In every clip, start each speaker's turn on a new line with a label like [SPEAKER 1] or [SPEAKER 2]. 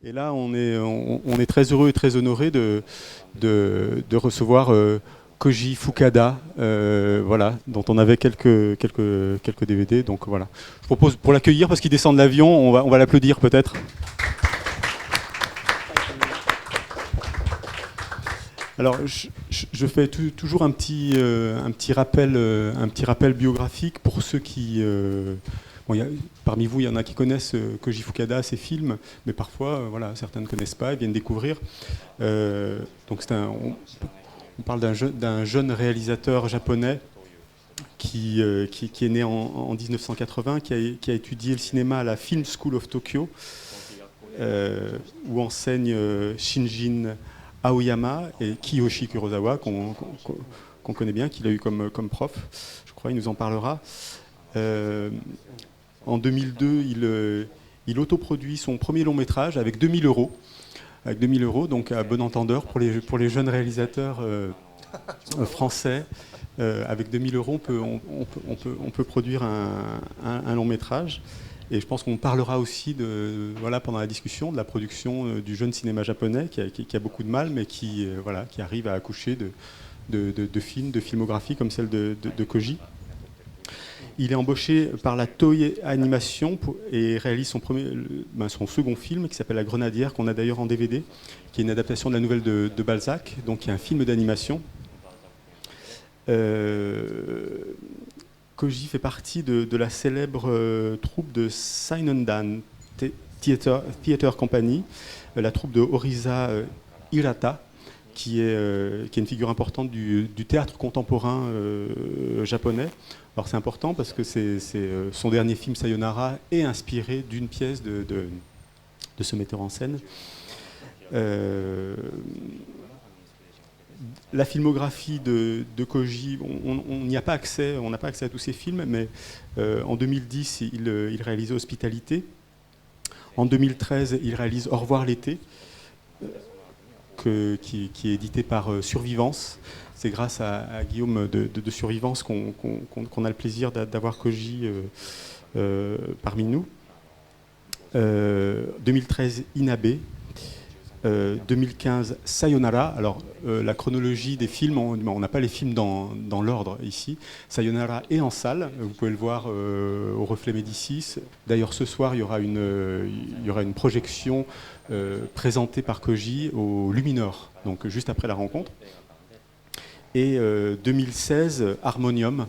[SPEAKER 1] Et là, on est très heureux et très honoré de recevoir Koji Fukada, voilà, dont on avait quelques DVD. Donc voilà. Je propose pour l'accueillir, parce qu'il descend de l'avion, on va l'applaudir peut-être. Alors, je fais toujours un petit rappel biographique pour ceux qui. Bon, parmi vous, il y en a qui connaissent Koji Fukada, ses films, mais parfois, voilà, certains ne connaissent pas, ils viennent découvrir. Donc, on parle d'un jeune réalisateur japonais qui est né en 1980, qui a étudié le cinéma à la Film School of Tokyo, où enseigne Shinjin Aoyama et Kiyoshi Kurosawa, qu'on connaît bien, qu'il a eu comme prof. Je crois, il nous en parlera. En 2002, il autoproduit son premier long métrage avec 2000 euros. Avec 2000 euros, donc à bon entendeur pour les jeunes réalisateurs français. Avec 2000 euros, on peut produire un long métrage. Et je pense qu'on parlera aussi pendant la discussion de la production du jeune cinéma japonais qui a beaucoup de mal, mais qui arrive à accoucher de films, de filmographies comme celle de Koji. Il est embauché par la Toei Animation et réalise son second film qui s'appelle La Grenadière, qu'on a d'ailleurs en DVD, qui est une adaptation de la nouvelle de Balzac, donc qui est un film d'animation. Koji fait partie de la célèbre troupe de Sainondan Theater Company, la troupe de Orisa Hirata, qui est une figure importante du théâtre contemporain japonais. Alors c'est important parce que son dernier film, Sayonara, est inspiré d'une pièce de ce metteur en scène. La filmographie de Koji, on n'a pas accès à tous ses films, mais en 2010, il réalise Hospitalité. En 2013, il réalise Au revoir l'été, qui est édité par Survivance. C'est grâce à Guillaume de Survivance qu'on a le plaisir d'avoir Koji parmi nous. 2013, Inabe. 2015, Sayonara. Alors, la chronologie des films, on n'a pas les films dans l'ordre ici. Sayonara est en salle, vous pouvez le voir au Reflet Médicis. D'ailleurs, ce soir, il y aura une projection présentée par Koji au Luminor, donc juste après la rencontre. Et 2016, Harmonium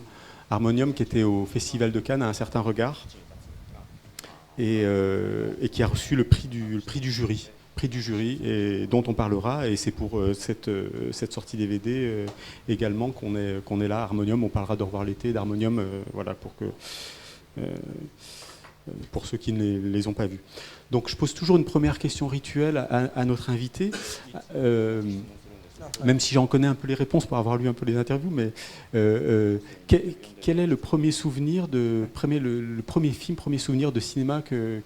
[SPEAKER 1] qui était au Festival de Cannes à un certain regard et qui a reçu le prix du jury. Et dont on parlera, et c'est pour cette sortie DVD également qu'on est là. Harmonium, on parlera d'Au revoir l'été, d'Harmonium, voilà, pour ceux qui ne les ont pas vus. Donc je pose toujours une première question rituelle à notre invité, même si j'en connais un peu les réponses pour avoir lu un peu les interviews, mais quel est le premier souvenir le premier souvenir de cinéma que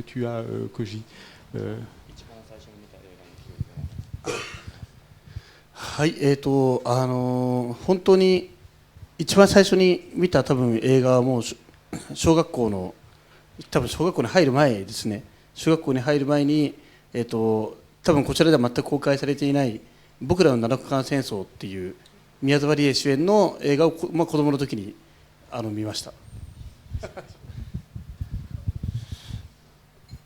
[SPEAKER 1] tu as, Koji?
[SPEAKER 2] はい、本当に一番最初に見た多分映画はもう小学校に入る前ですね。小学校に入る前に、多分こちらでは全く公開されていない僕らの七日間戦争っていう宮沢りえ主演の映画を、子供の時に見ました。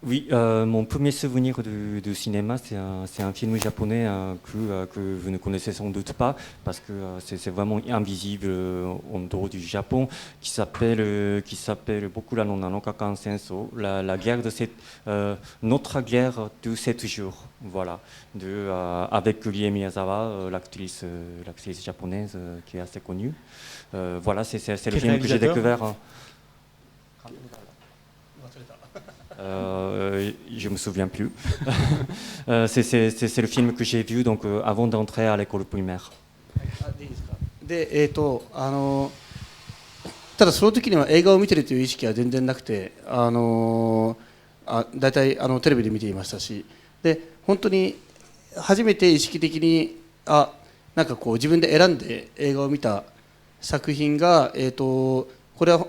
[SPEAKER 3] Oui, mon premier souvenir du cinéma, c'est un film japonais que vous ne connaissez sans doute pas, parce que c'est vraiment invisible en dehors du Japon, qui s'appelle Bokura no Nanokakan Senso, la guerre notre guerre de 7 jours, voilà, avec Rie Miyazawa, l'actrice japonaise qui est assez connue. Voilà, c'est le film que j'ai découvert. Je me souviens plus. C'est le film que j'ai vu donc, avant d'entrer à l'école primaire.
[SPEAKER 2] で、ただその時には映画を見てるという意識は全然なくて、だいたいテレビで見ていましたし、で本当に初めて意識的になんかこう自分で選んで映画を見た作品が、これは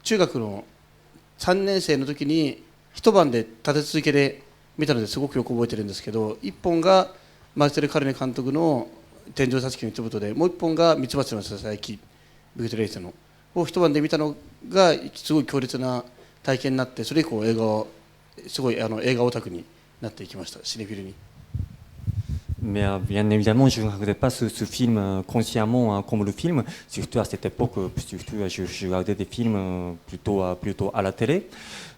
[SPEAKER 2] 中学の3年生の時に一晩で立て続けで見たのですごくよく覚えてるんですけど、1本がマルセル・カルネ監督の天井殺機の一言で、もう1本がミツバチのささやきビクトレイセのを一晩で見たのがすごい強烈な体験になって、それ以降すごい映画オタクになっていきました、シネフィルに。
[SPEAKER 3] Mais bien évidemment, je ne regardais pas ce film consciemment comme le film, surtout à cette époque, surtout je regardais des films plutôt à la télé.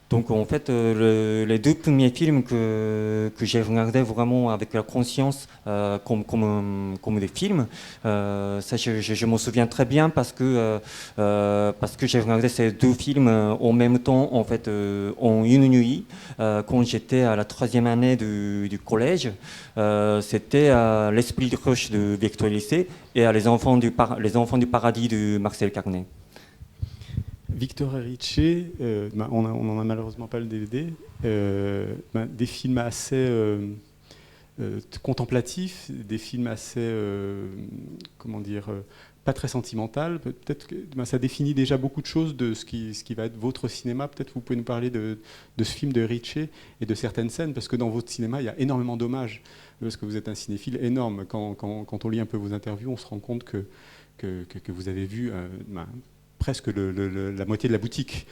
[SPEAKER 3] Donc en fait, les deux premiers films que j'ai regardés vraiment avec la conscience comme des films, ça je m'en souviens très bien parce que j'ai regardé ces deux films en même temps en fait en une nuit quand j'étais à la 3e année du collège. C'était L'Esprit de Rush de Victor Lycée et Les Enfants du Paradis de Marcel Carnet.
[SPEAKER 1] Victor Erice, on n'en a malheureusement pas le DVD, des films assez contemplatifs, des films assez, comment dire, pas très sentimental. Peut-être que ça définit déjà beaucoup de choses de ce qui va être votre cinéma. Peut-être vous pouvez nous parler de ce film de Ritchie et de certaines scènes, parce que dans votre cinéma, il y a énormément d'hommages, parce que vous êtes un cinéphile énorme. Quand on lit un peu vos interviews, on se rend compte que vous avez vu presque la moitié de la boutique.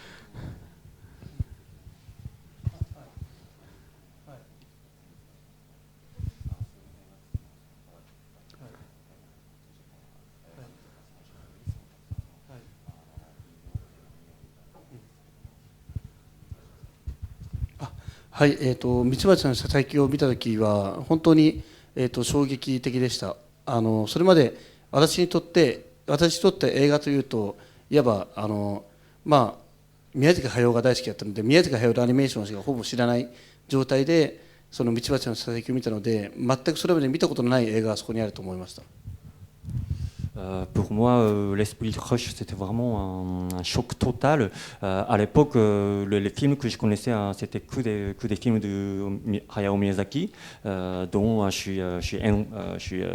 [SPEAKER 2] はい、ミツバチのささやきを見たときは本当に、衝撃的でした。それまで私にとって映画というといわば宮崎駿が大好きだったので、宮崎駿のアニメーションしかほぼ知らない状態でそのミツバチのささやきを見たので、全くそれまで見たことのない映画がそこにあると思いました。
[SPEAKER 3] Pour moi, l'esprit de Rush, c'était vraiment un choc total. À l'époque, les films que je connaissais, c'était que des films de Hayao Miyazaki, dont je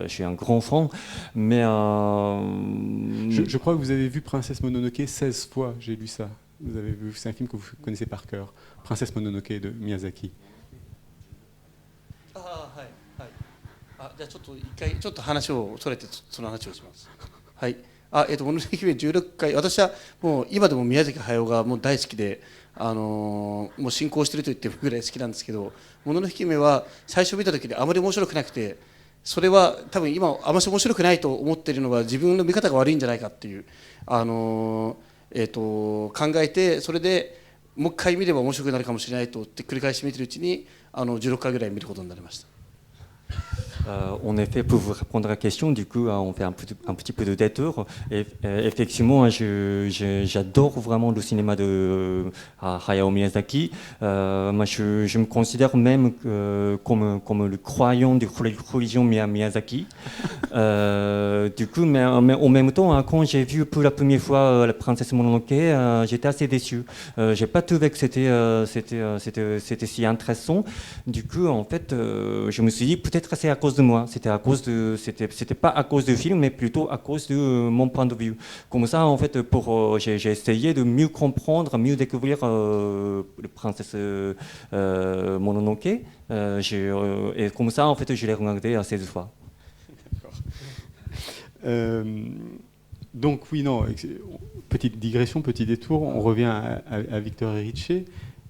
[SPEAKER 3] suis un grand fan. Mais
[SPEAKER 1] je crois que vous avez vu Princesse Mononoke 16 fois, j'ai lu ça. Vous avez vu, c'est un film que vous connaissez par cœur, Princesse Mononoke de Miyazaki.
[SPEAKER 2] じゃあちょっと一回ちょっと話をそれてその話をします。はい。もののけ姫16回、私はもう今でも宮崎駿がもう大好きで、もう進行してると言ってもぐらい好きなんですけど、もののけ姫は最初見た時にあまり面白くなくて、それは多分今あまり面白くないと思っているのは自分の見方が悪いんじゃないかっていう考えて、それでもう一回見れば面白くなるかもしれないとって繰り返し見てるうちに16回ぐらい見ることになりました。
[SPEAKER 3] En effet, pour vous répondre à la question, du coup, on fait un petit peu de détour. Et, effectivement, j'adore vraiment le cinéma de Hayao Miyazaki. Moi, je me considère même comme le croyant de religion Miyazaki. Du coup, mais en même temps, quand j'ai vu pour la première fois La Princesse Mononoke, j'étais assez déçu. J'ai pas trouvé que c'était si intéressant. Du coup, en fait, je me suis dit peut-être c'est à cause de moi. C'était pas à cause du film, mais plutôt à cause de mon point de vue. Comme ça, en fait, j'ai essayé de mieux comprendre, mieux découvrir le Princesse Mononoke. Et comme ça, en fait, je l'ai regardé assez de fois.
[SPEAKER 1] Donc oui, non, petite digression, petit détour, on revient à Victor Erice.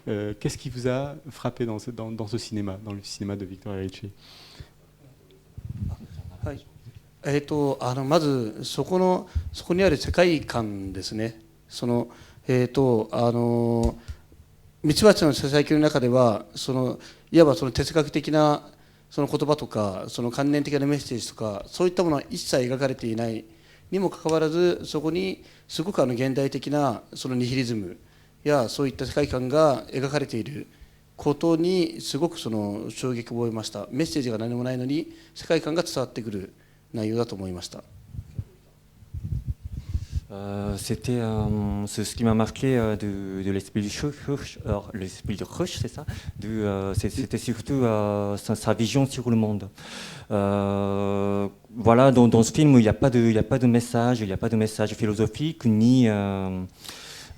[SPEAKER 1] Qu'est-ce qui vous a frappé dans ce cinéma, dans le cinéma de Victor Erice?
[SPEAKER 2] はい、まずそこにある世界観ですね。ミツバチのささやきの中ではいわばその哲学的なその言葉とかその観念的なメッセージとかそういったものは一切描かれていないにもかかわらず、そこにすごく現代的なそのニヒリズムやそういった世界観が描かれていることにすごく衝撃を覚えました。メッセージが何もないのに世界観が伝わってくる内容だと思いました。
[SPEAKER 3] C'était ce qui m'a marqué de l'esprit du Rush, l'esprit de Rush, c'est ça. C'était surtout sa vision sur le monde. Voilà, dans ce film, il n'y a pas de message, il n'y a pas de message philosophique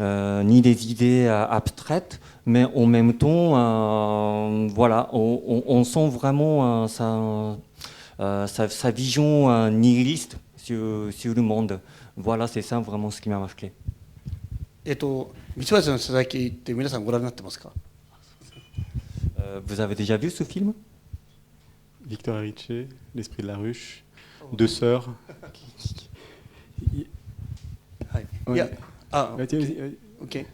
[SPEAKER 3] ni des idées abstraites, mais en même temps, voilà, on sent vraiment sa vision nihiliste sur le monde. Voilà, c'est ça vraiment ce qui m'a marqué.
[SPEAKER 2] ミツバチのささやきって皆さんご覧になってますか？
[SPEAKER 3] Vous avez déjà vu ce film?
[SPEAKER 1] Victor Erice, L'Esprit de la Ruche, deux sœurs.
[SPEAKER 2] はい。
[SPEAKER 1] Ouais.
[SPEAKER 2] いや、あ、
[SPEAKER 1] Ouais, vas-y, vas-y.
[SPEAKER 2] OK。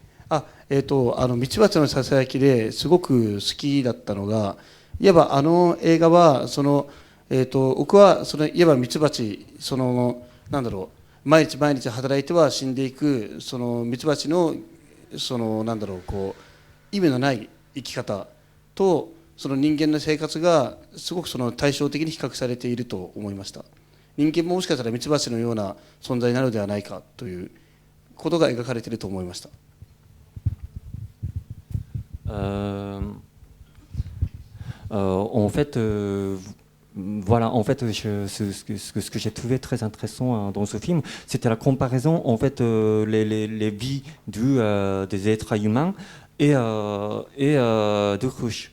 [SPEAKER 2] ミツバチのささやきですごく好きだったのが、いわばあの映画は僕はいわばミツバチなんだろう、毎日毎日働いては死んでいくミツバチのなんだろう、こう意味のない生き方と人間の生活がすごく対照的に比較されていると思いました。人間ももしかしたらミツバチのような存在なのではないかということが描かれていると思いました。
[SPEAKER 3] En fait, voilà, en fait, ce que j'ai trouvé très intéressant dans ce film, c'était la comparaison, en fait, les vies des êtres humains et de ruches.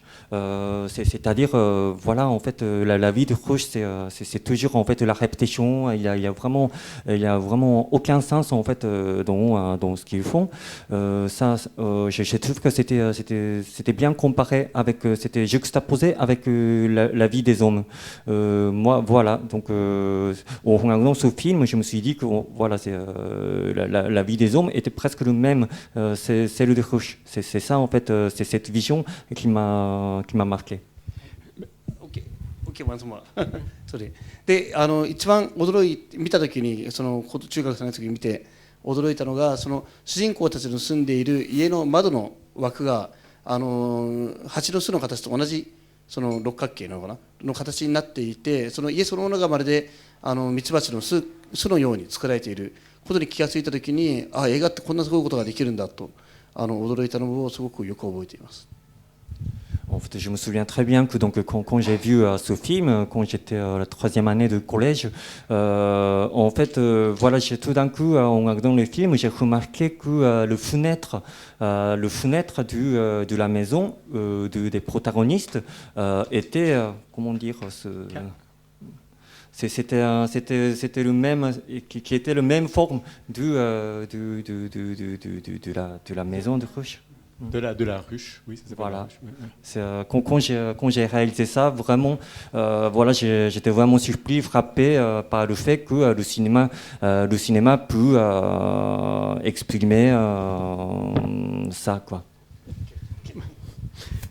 [SPEAKER 3] C'est-à-dire, voilà, en fait, la vie de ruche, c'est toujours en fait la répétition. Il y a vraiment aucun sens en fait dans ce qu'ils font. Je trouve que c'était bien comparé avec, c'était juxtaposé avec la vie des hommes. Moi, voilà, donc en regardant ce film, je me suis dit que voilà, la vie des hommes était presque le même, c'est celle de ruche. C'est ça en fait, c'est cette vision qui m'a marqué.
[SPEAKER 2] OK、ワンスモア。それで一番見たときに中学生の時に見て驚いたのが主人公たちの住んでいる家の窓の枠が蜂の巣の形と同じ六角形の形になっていて、家そのものがまるでミツバチの巣のように作られていることに気がついたときに、映画ってこんなすごいことができるんだと驚いたのをすごくよく覚えています。
[SPEAKER 3] En fait, je me souviens très bien que donc, quand j'ai vu ce film, quand j'étais à la 3e année de collège, en fait, voilà, tout d'un coup, en regardant le film, j'ai remarqué que le fenêtre de la maison des protagonistes était, comment dire, c'était le même, qui était la même forme de la maison de ruche.
[SPEAKER 1] De la ruche, oui, ça s'appelle
[SPEAKER 3] voilà.
[SPEAKER 1] la ruche.
[SPEAKER 3] Quand j'ai réalisé ça, vraiment, voilà, j'étais vraiment surpris, frappé par le fait que le cinéma peut exprimer ça, quoi.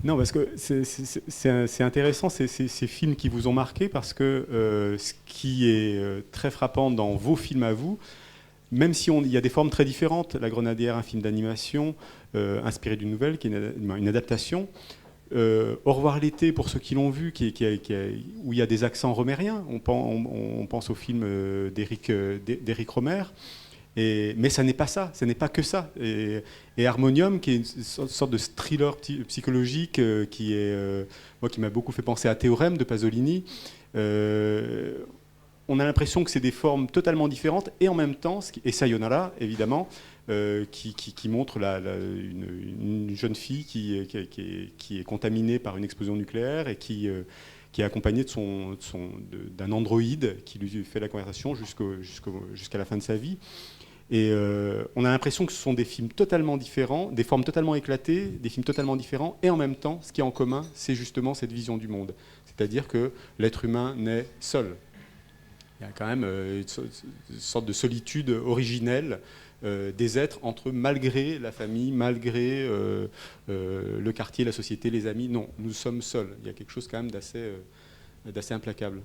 [SPEAKER 1] Non, parce que c'est intéressant ces films qui vous ont marqué, parce que ce qui est très frappant dans vos films à vous, même si il y a des formes très différentes, La Grenadière, un film d'animation inspiré d'une nouvelle, qui est une adaptation. Au revoir l'été, pour ceux qui l'ont vu, où il y a des accents romériens, on pense au film d'Éric Rohmer. Mais ça n'est pas ça, ce n'est pas que ça. Et Harmonium, qui est une sorte de thriller psychologique qui m'a beaucoup fait penser à Théorème de Pasolini. On a l'impression que c'est des formes totalement différentes, et en même temps, et Sayonara, évidemment, qui montre une jeune fille qui est contaminée par une explosion nucléaire et qui est accompagnée d'un androïde qui lui fait la conversation jusqu'à la fin de sa vie. Et on a l'impression que ce sont des films totalement différents, des formes totalement éclatées, des films totalement différents, et en même temps, ce qui est en commun, c'est justement cette vision du monde. C'est-à-dire que l'être humain naît seul. Il y a quand même une sorte de solitude originelle des êtres entre eux, malgré la famille, malgré le quartier, la société, les amis. Non, nous sommes seuls. Il y a quelque chose quand même d'assez implacable.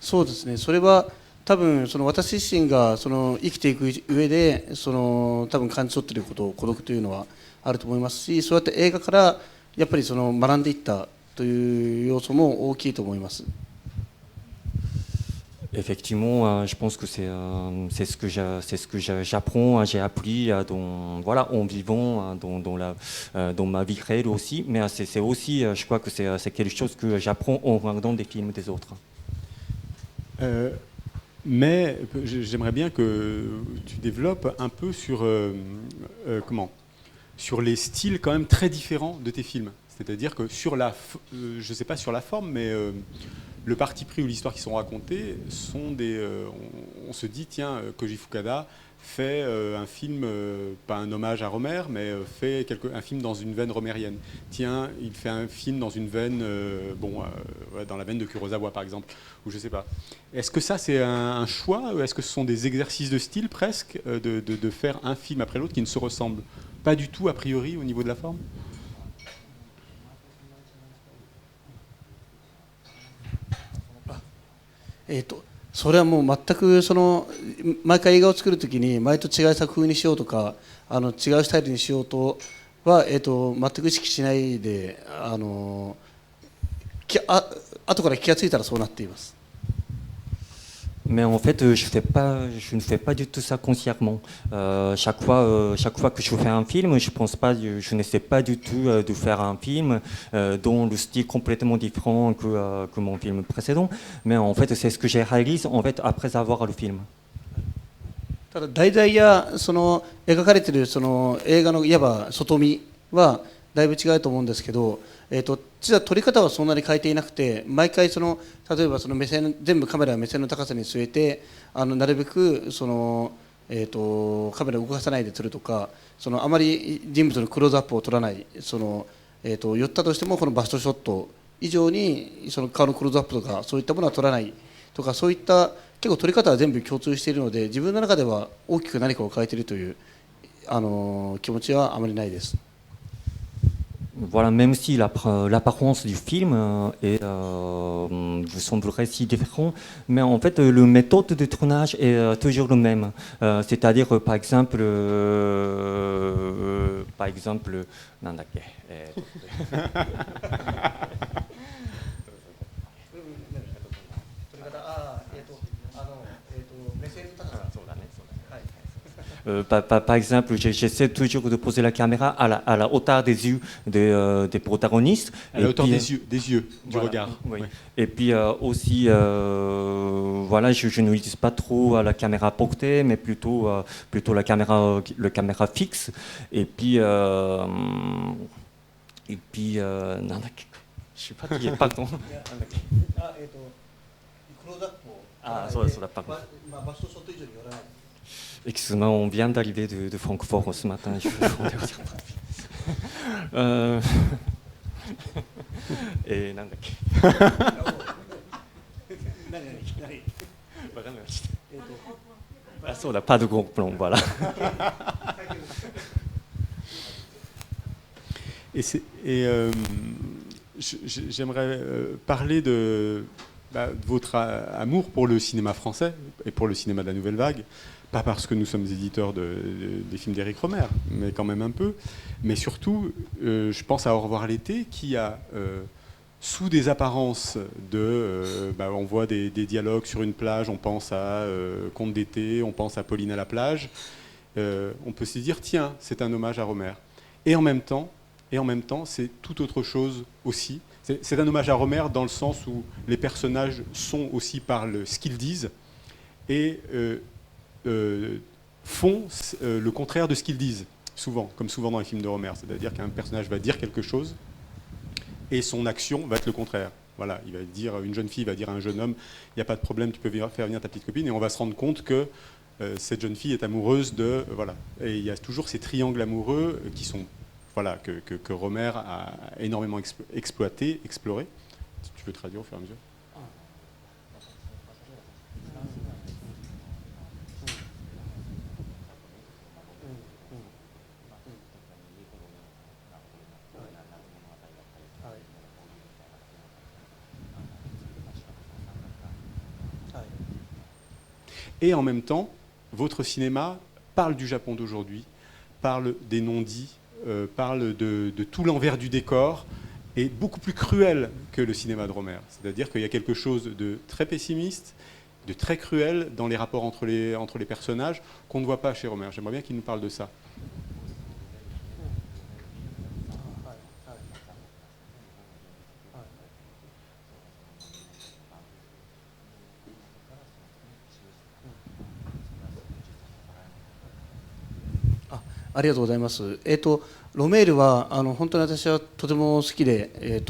[SPEAKER 2] そうですね、それは多分その私自身がその生きていく上でその多分感じ取っていること、孤独というのはあると思いますし、そうやって映画からやっぱりその学んでいったという要素も大きいと思います。
[SPEAKER 3] Effectivement, je pense que c'est ce que j'apprends, j'ai appris voilà, en vivant dans ma vie réelle aussi, mais c'est aussi, je crois que c'est quelque chose que j'apprends en regardant des films des autres.
[SPEAKER 1] Mais j'aimerais bien que tu développes un peu sur, sur les styles quand même très différents de tes films. C'est-à-dire que sur je ne sais pas sur la forme, mais le parti pris ou l'histoire qui sont racontées sont des... on se dit, tiens, Koji Fukada fait un film, pas un hommage à Romer, mais fait un film dans une veine romérienne. Tiens, il fait un film dans une veine, dans la veine de Kurosawa par exemple, ou je sais pas. Est-ce que ça c'est un choix, ou est-ce que ce sont des exercices de style presque, de faire un film après l'autre qui ne se ressemblent pas du tout a priori au niveau de la forme?
[SPEAKER 2] それはもう全くその毎回映画を作るときに毎と違う作風にしようとか違うスタイルにしようとは、全く意識しないで後から気がついたらそうなっています。
[SPEAKER 3] Mais en fait, je ne fais pas du tout ça consciemment. Chaque fois que je fais un film, je n'essaie pas du tout de faire un film dont le style complètement différent que mon film précédent. Mais en fait, c'est ce que j'ai réalisé en fait après avoir le film.
[SPEAKER 2] ただ題材やその描かれているその映画のいわば外見はだいぶ違うと思うんですけど、実は撮り方はそんなに変えていなくて、毎回その例えばその目線全部カメラは目線の高さに据えてなるべくその、カメラを動かさないで撮るとか、そのあまり人物のクローズアップを撮らない、その、寄ったとしてもこのバストショット以上にその顔のクローズアップとかそういったものは撮らないとか、そういった結構撮り方は全部共通しているので、自分の中では大きく何かを変えているという気持ちはあまりないです。
[SPEAKER 3] Voilà, même si l'apparence du film vous semblerait si différent, mais en fait, le méthode de tournage est toujours le même. C'est-à-dire, par exemple, Nandake. Par exemple, j'essaie toujours de poser la caméra à la hauteur des yeux des protagonistes.
[SPEAKER 1] À la hauteur des yeux, du
[SPEAKER 3] voilà,
[SPEAKER 1] regard.
[SPEAKER 3] Oui.
[SPEAKER 1] Ouais.
[SPEAKER 3] Et puis aussi, voilà, je n'utilise pas trop la caméra portée, mais plutôt la caméra fixe. Et puis, non, je sais pas qui est, pardon. Ah, ça, pardon. Excuse-moi, on vient d'arriver de Francfort ce matin. Et pas de gros plan, voilà.
[SPEAKER 1] J'aimerais parler de votre amour pour le cinéma français et pour le cinéma de la Nouvelle Vague. Pas parce que nous sommes éditeurs des films d'Éric Rohmer, mais quand même un peu. Mais surtout, je pense à Au revoir l'été, qui a, sous des apparences on voit des dialogues sur une plage, on pense à Conte d'été, on pense à Pauline à la plage. On peut se dire, tiens, c'est un hommage à Rohmer. Et en même temps, c'est tout autre chose aussi. C'est un hommage à Rohmer dans le sens où les personnages sont aussi par ce qu'ils disent et font le contraire de ce qu'ils disent, souvent, comme souvent dans les films de Rohmer. C'est-à-dire qu'un personnage va dire quelque chose et son action va être le contraire. Voilà, il va dire, une jeune fille va dire à un jeune homme, il n'y a pas de problème, tu peux faire venir ta petite copine, et on va se rendre compte que cette jeune fille est amoureuse de... voilà. Et il y a toujours ces triangles amoureux qui sont... Voilà, que Rohmer a énormément exploité, exploré. Tu veux traduire au fur et à mesure? et en même temps, votre cinéma parle du Japon d'aujourd'hui, parle des non-dits, parle de tout l'envers du décor, et beaucoup plus cruel que le cinéma de Rohmer. C'est-à-dire qu'il y a quelque chose de très pessimiste, de très cruel dans les rapports entre les personnages qu'on ne voit pas chez Rohmer. J'aimerais bien qu'il nous parle de ça.
[SPEAKER 2] Ah, ありがとうございます。ロメールは本当に私はとても好きで、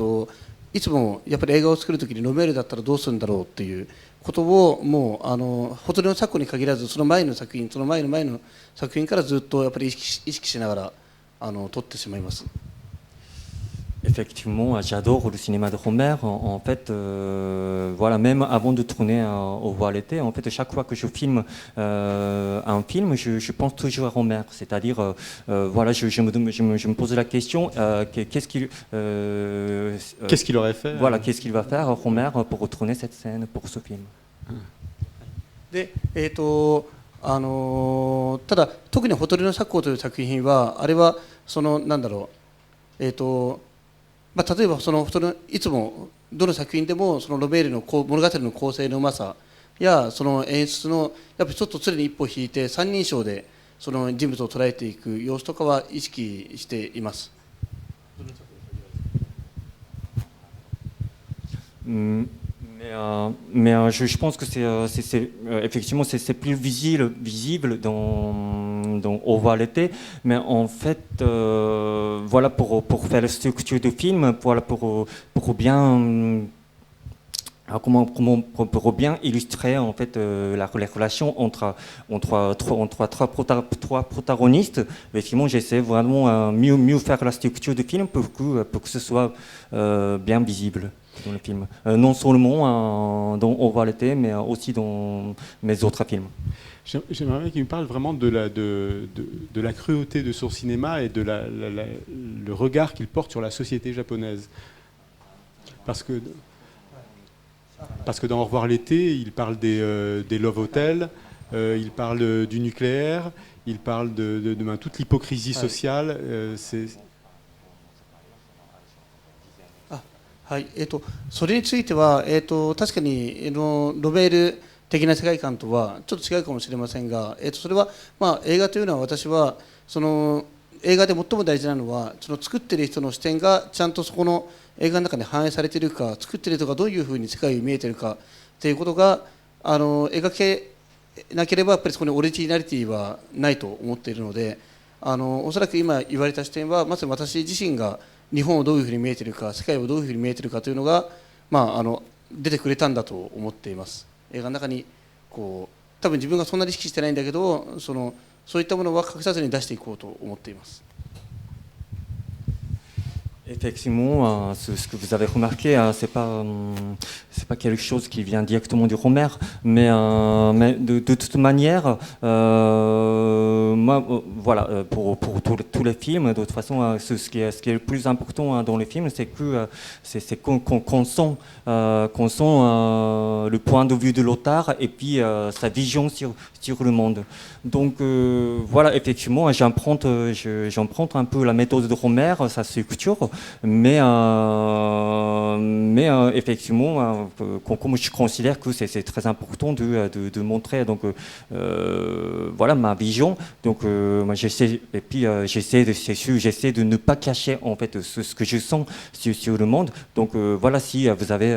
[SPEAKER 2] いつもやっぱり映画を作るときにロメールだったらどうするんだろうっていうことをもうほとりの作庫に限らずその前の作品、その前の前の作品からずっとやっぱり意識しながら撮ってしまいます。
[SPEAKER 3] Effectivement, j'adore le cinéma de Rohmer. En fait, voilà, même avant de tourner Au revoir l'été, en fait, chaque fois que je filme un film, je pense toujours à Rohmer. C'est-à-dire, voilà, je me pose la question, qu'est-ce qu'il
[SPEAKER 1] aurait fait
[SPEAKER 3] Voilà, qu'est-ce qu'il va faire Rohmer pour retourner cette scène pour ce film.
[SPEAKER 2] で、ただ特にほとりの作庫という作品はあれはそのなんだろう例えばいつもどの作品でもそのロメールの物語の構成のうまさやその演出のやっぱりちょっと常に一歩引いて三人称でその人物を捉えていく様子とかは意識しています。
[SPEAKER 3] Mais je pense que effectivement c'est plus visible dans Au revoir l'été, mais en fait voilà pour faire la structure du film, voilà pour bien pour bien illustrer en fait les relations entre trois protagonistes. Effectivement, j'essaie vraiment mieux faire la structure du film pour que ce soit bien visible dans le film. Non seulement dans Au revoir l'été, mais aussi dans mes autres films.
[SPEAKER 1] J'aimerais bien qu'il me parle vraiment de la cruauté de son cinéma et de le regard qu'il porte sur la société japonaise. Parce que dans Au revoir l'été, il parle des love hotels, il parle du nucléaire, il parle de toute l'hypocrisie sociale.
[SPEAKER 2] はい、それについては、確かにロメール的な世界観とはちょっと違うかもしれませんが、それは、映画というのは私はその映画で最も大事なのはその作っている人の視点がちゃんとそこの映画の中に反映されているか、作っている人がどういうふうに世界を見えているかということが描けなければやっぱりそこにオリジナリティはないと思っているので、おそらく今言われた視点はまさに私自身が日本をどういうふうに見えているか、世界をどういうふうに見えているかというのが、出てくれたんだと思っています。映画の中に多分自分がそんなに意識してないんだけど、そういったものは隠さずに出していこうと思っています。
[SPEAKER 3] Effectivement, ce que vous avez remarqué, c'est pas quelque chose qui vient directement du Rohmer, mais de toute manière, moi, voilà, pour tous les films, de toute façon, ce qui est le plus important dans les films, c'est qu'on sent le point de vue de l'auteur et puis sa vision sur le monde. Donc voilà, effectivement, j'emprunte un peu la méthode de Rohmer, sa structure. Mais effectivement, comme je considère que c'est très important de montrer donc voilà ma vision. Donc moi j'essaie de ne pas cacher en fait ce que je sens sur le monde. Donc voilà, si vous avez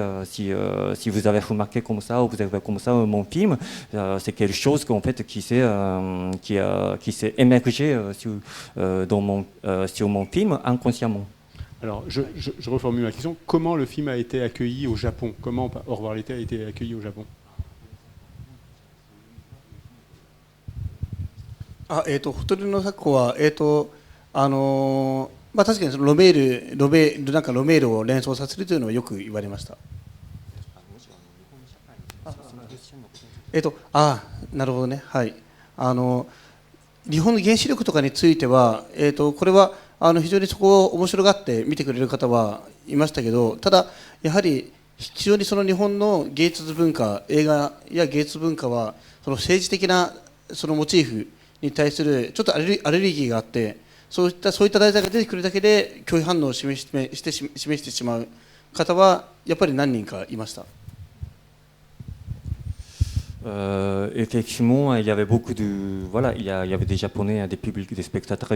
[SPEAKER 3] remarqué comme ça ou vous avez comme ça mon film, c'est quelque chose qu'en fait qui s'est émergé sur mon film inconsciemment.
[SPEAKER 1] Alors, je reformule la question. Comment le film a été accueilli au Japon? Comment Au revoir l'été a été accueilli au Japon?
[SPEAKER 2] ほとりの作庫は確かにそのロメールを連想させるというのはよく言われました。なるほどね。はい。日本の原子力とかについてはこれは非常にそこを面白がって見てくれる方はいましたけど、ただやはり非常にその日本の芸術文化、映画や芸術文化はその政治的なそのモチーフに対するちょっとアレルギーがあって、そういった題材が出てくるだけで拒否反応を示してしまう方はやっぱり何人かいました。
[SPEAKER 3] Effectivement, il y avait beaucoup de voilà, il y avait des Japonais, des publics, des spectateurs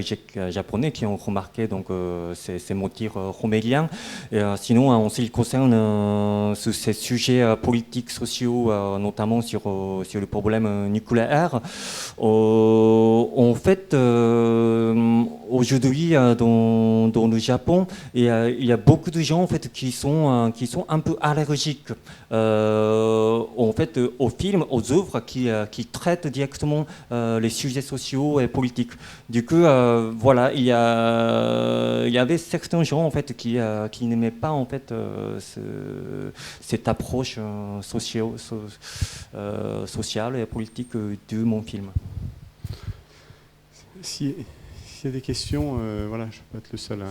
[SPEAKER 3] japonais qui ont remarqué donc ces motifs roméliens. Et, sinon, en ce qui concerne ces sujets politiques, sociaux, notamment sur le problème nucléaire, en fait, aujourd'hui dans le Japon, il y a beaucoup de gens en fait qui sont un peu allergiques en fait aux films, aux œuvres qui traitent directement les sujets sociaux et politiques. Du coup, voilà, il y avait certains gens en fait qui n'aimaient pas en fait cette approche sociale et politique de mon film.
[SPEAKER 1] S'il y a des questions, voilà, je peux être le seul.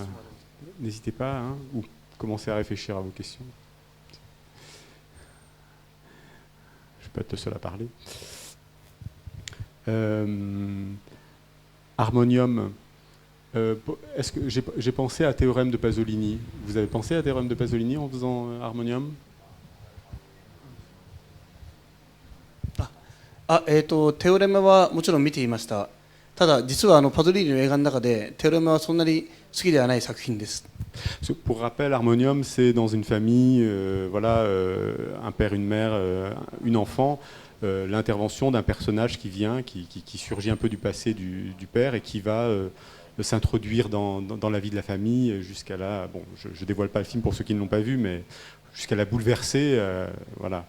[SPEAKER 1] N'hésitez pas, hein, ou commencez à réfléchir à vos questions. Je peux être le seul à parler. Harmonium. Est-ce que j'ai pensé à Théorème de Pasolini. Vous avez pensé à Théorème de Pasolini en faisant Harmonium?
[SPEAKER 2] テオレマはもちろん見ていました。ただ実はパゾリーニの映画の中でテオレマはそんなに好きではない作品です。
[SPEAKER 1] Pour rappel, Harmonium, c'est dans une famille, voilà, un père, une mère, une enfant, l'intervention d'un personnage qui vient, qui surgit un peu du passé du père et qui va s'introduire dans la vie de la famille jusqu'à là. Bon, je dévoile pas le film pour ceux qui ne l'ont pas vu, mais jusqu'à la bouleverser, voilà,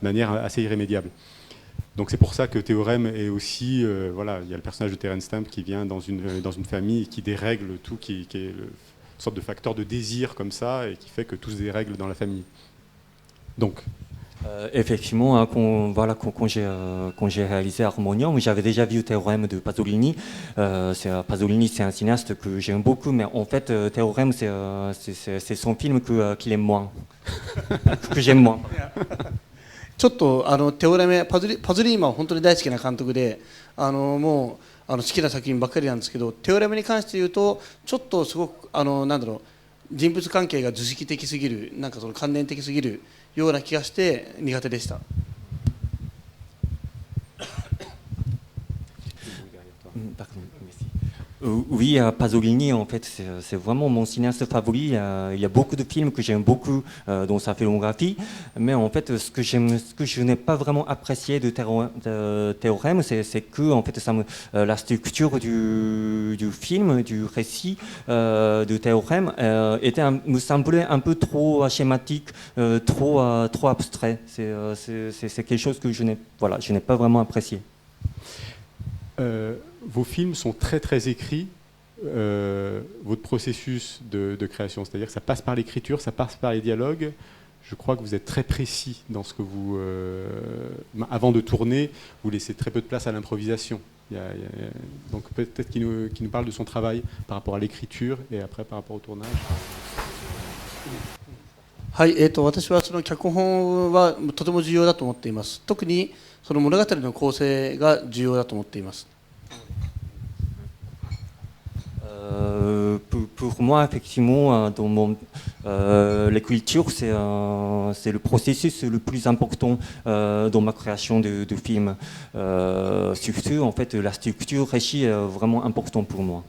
[SPEAKER 1] de manière assez irrémédiable. Donc c'est pour ça que Théorème est aussi, voilà, il y a le personnage de Terence Stamp qui vient dans une famille et qui dérègle tout, qui est une sorte de facteur de désir comme ça et qui fait que tout se dérègle dans la famille. Donc.
[SPEAKER 3] Effectivement, hein, quand j'ai réalisé Harmonium, j'avais déjà vu Théorème de Pasolini. Pasolini, c'est un cinéaste que j'aime beaucoup, mais en fait, Théorème, c'est son film qu'il aime moins, que j'aime moins.
[SPEAKER 2] ちょっとテオレメパズリーマンは本当に大好きな監督で、もう好きな作品ばっかりなんですけど、テオレメに関して言うとちょっとすごくなんだろう、人物関係が図式的すぎる、なんかその関連的すぎるような気がして苦手でした。
[SPEAKER 3] Oui, Pasolini, en fait, c'est vraiment mon cinéaste favori. Il y a beaucoup de films que j'aime beaucoup dans sa filmographie, mais en fait, ce que je n'ai pas vraiment apprécié de Théorème, c'est que en fait, la structure du film, du récit de Théorème, me semblait un peu trop schématique, trop abstrait. C'est quelque chose que je n'ai pas vraiment apprécié.
[SPEAKER 1] Vos films sont très très écrits, votre processus de création, c'est-à-dire que ça passe par l'écriture, ça passe par les dialogues. Je crois que vous êtes très précis dans ce que vous... avant de tourner, vous laissez très peu de place à l'improvisation. Donc peut-être qu'il nous parle de son travail par rapport à l'écriture et après par rapport au tournage.
[SPEAKER 2] はい、私はその脚本はとても重要だと思っています。特にその物語の構成が重要だと思っています。
[SPEAKER 3] Pour moi, effectivement, l'écriture, c'est le processus le plus important dans ma création de film. Surtout, en fait, la structure réussie est vraiment importante pour moi.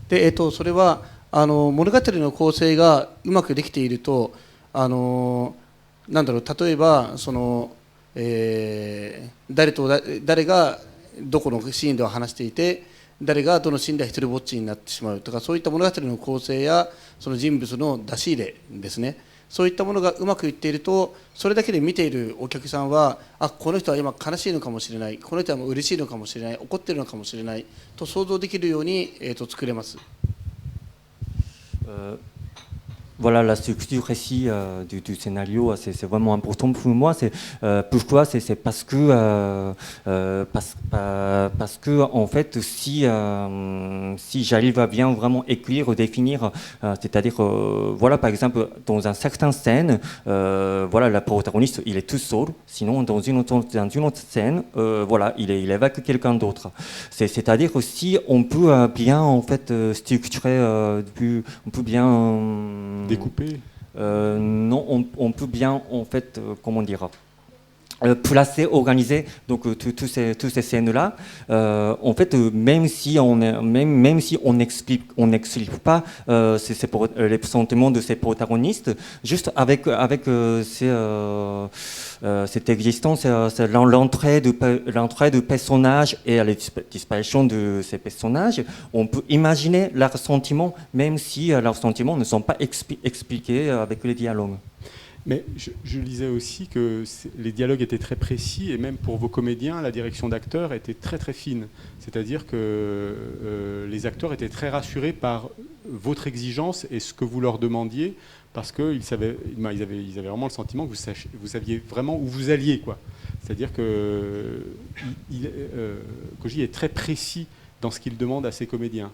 [SPEAKER 2] で、それは物語の構成がうまくできていると、なんだろう、例えばその、誰がどこのシーンでは話していて、誰がどのシーンでは一人ぼっちになってしまうとか、そういった物語の構成やその人物の出し入れですね、そういったものがうまくいっていると、それだけで見ているお客さんは、この人は今悲しいのかもしれない、この人はもう嬉しいのかもしれない、怒っているのかもしれないと想像できるように、作れます。
[SPEAKER 3] voilà, la structure récit du scénario, c'est vraiment important pour moi. Pourquoi? C'est parce que parce que en fait, si j'arrive à bien vraiment écrire, définir, c'est-à-dire voilà, par exemple, dans une certaine scène, voilà, le protagoniste il est tout seul. Sinon, dans une autre scène, voilà, il évoque quelqu'un d'autre. C'est-à-dire aussi, on peut bien en fait structurer, on peut bien
[SPEAKER 1] Découpé.
[SPEAKER 3] non, on peut bien, en fait, comment dire, placer, organiser donc toutes ces scènes-là. En fait, même si on n'explique pas les sentiments de ces protagonistes, juste avec cette existence, c'est l'entrée de personnages et la disparition de ces personnages, on peut imaginer leurs sentiments, même si leurs sentiments ne sont pas expliqués avec les dialogues.
[SPEAKER 1] Mais je lisais aussi que les dialogues étaient très précis et même pour vos comédiens, la direction d'acteurs était très très fine. C'est-à-dire que les acteurs étaient très rassurés par votre exigence et ce que vous leur demandiez parce qu'ils ils avaient vraiment le sentiment que vous saviez vraiment où vous alliez, quoi. C'est-à-dire que Koji est très précis dans ce qu'il demande à ses comédiens.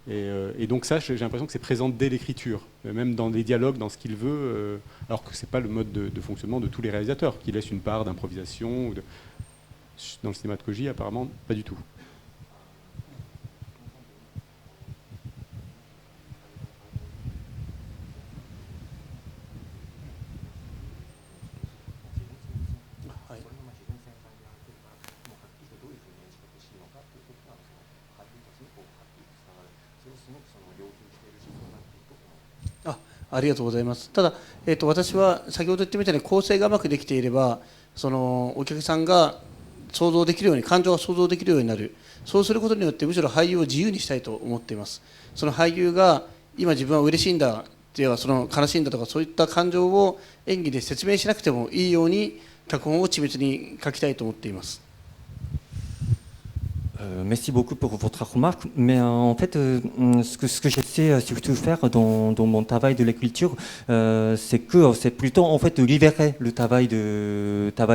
[SPEAKER 1] Et donc ça, j'ai l'impression que c'est présent dès l'écriture, même dans les dialogues, dans ce qu'il veut, alors que ce n'est pas le mode de fonctionnement de tous les réalisateurs, qui laissent une part d'improvisation. Dans le cinéma de Koji, apparemment, pas du tout.
[SPEAKER 2] ありがとうございます。ただ、私は先ほど言ってみたように構成がうまくできていれば、そのお客さんが想像できるように、感情が想像できるようになる。そうすることによってむしろ俳優を自由にしたいと思っています。その俳優が今自分は嬉しいんだ、ではその悲しいんだとかそういった感情を演技で説明しなくてもいいように脚本を緻密に書きたいと思っています。
[SPEAKER 3] Merci beaucoup pour votre remarque, mais en fait, ce que j'essaie surtout faire dans mon travail de l'écriture, c'est plutôt en fait de libérer le travail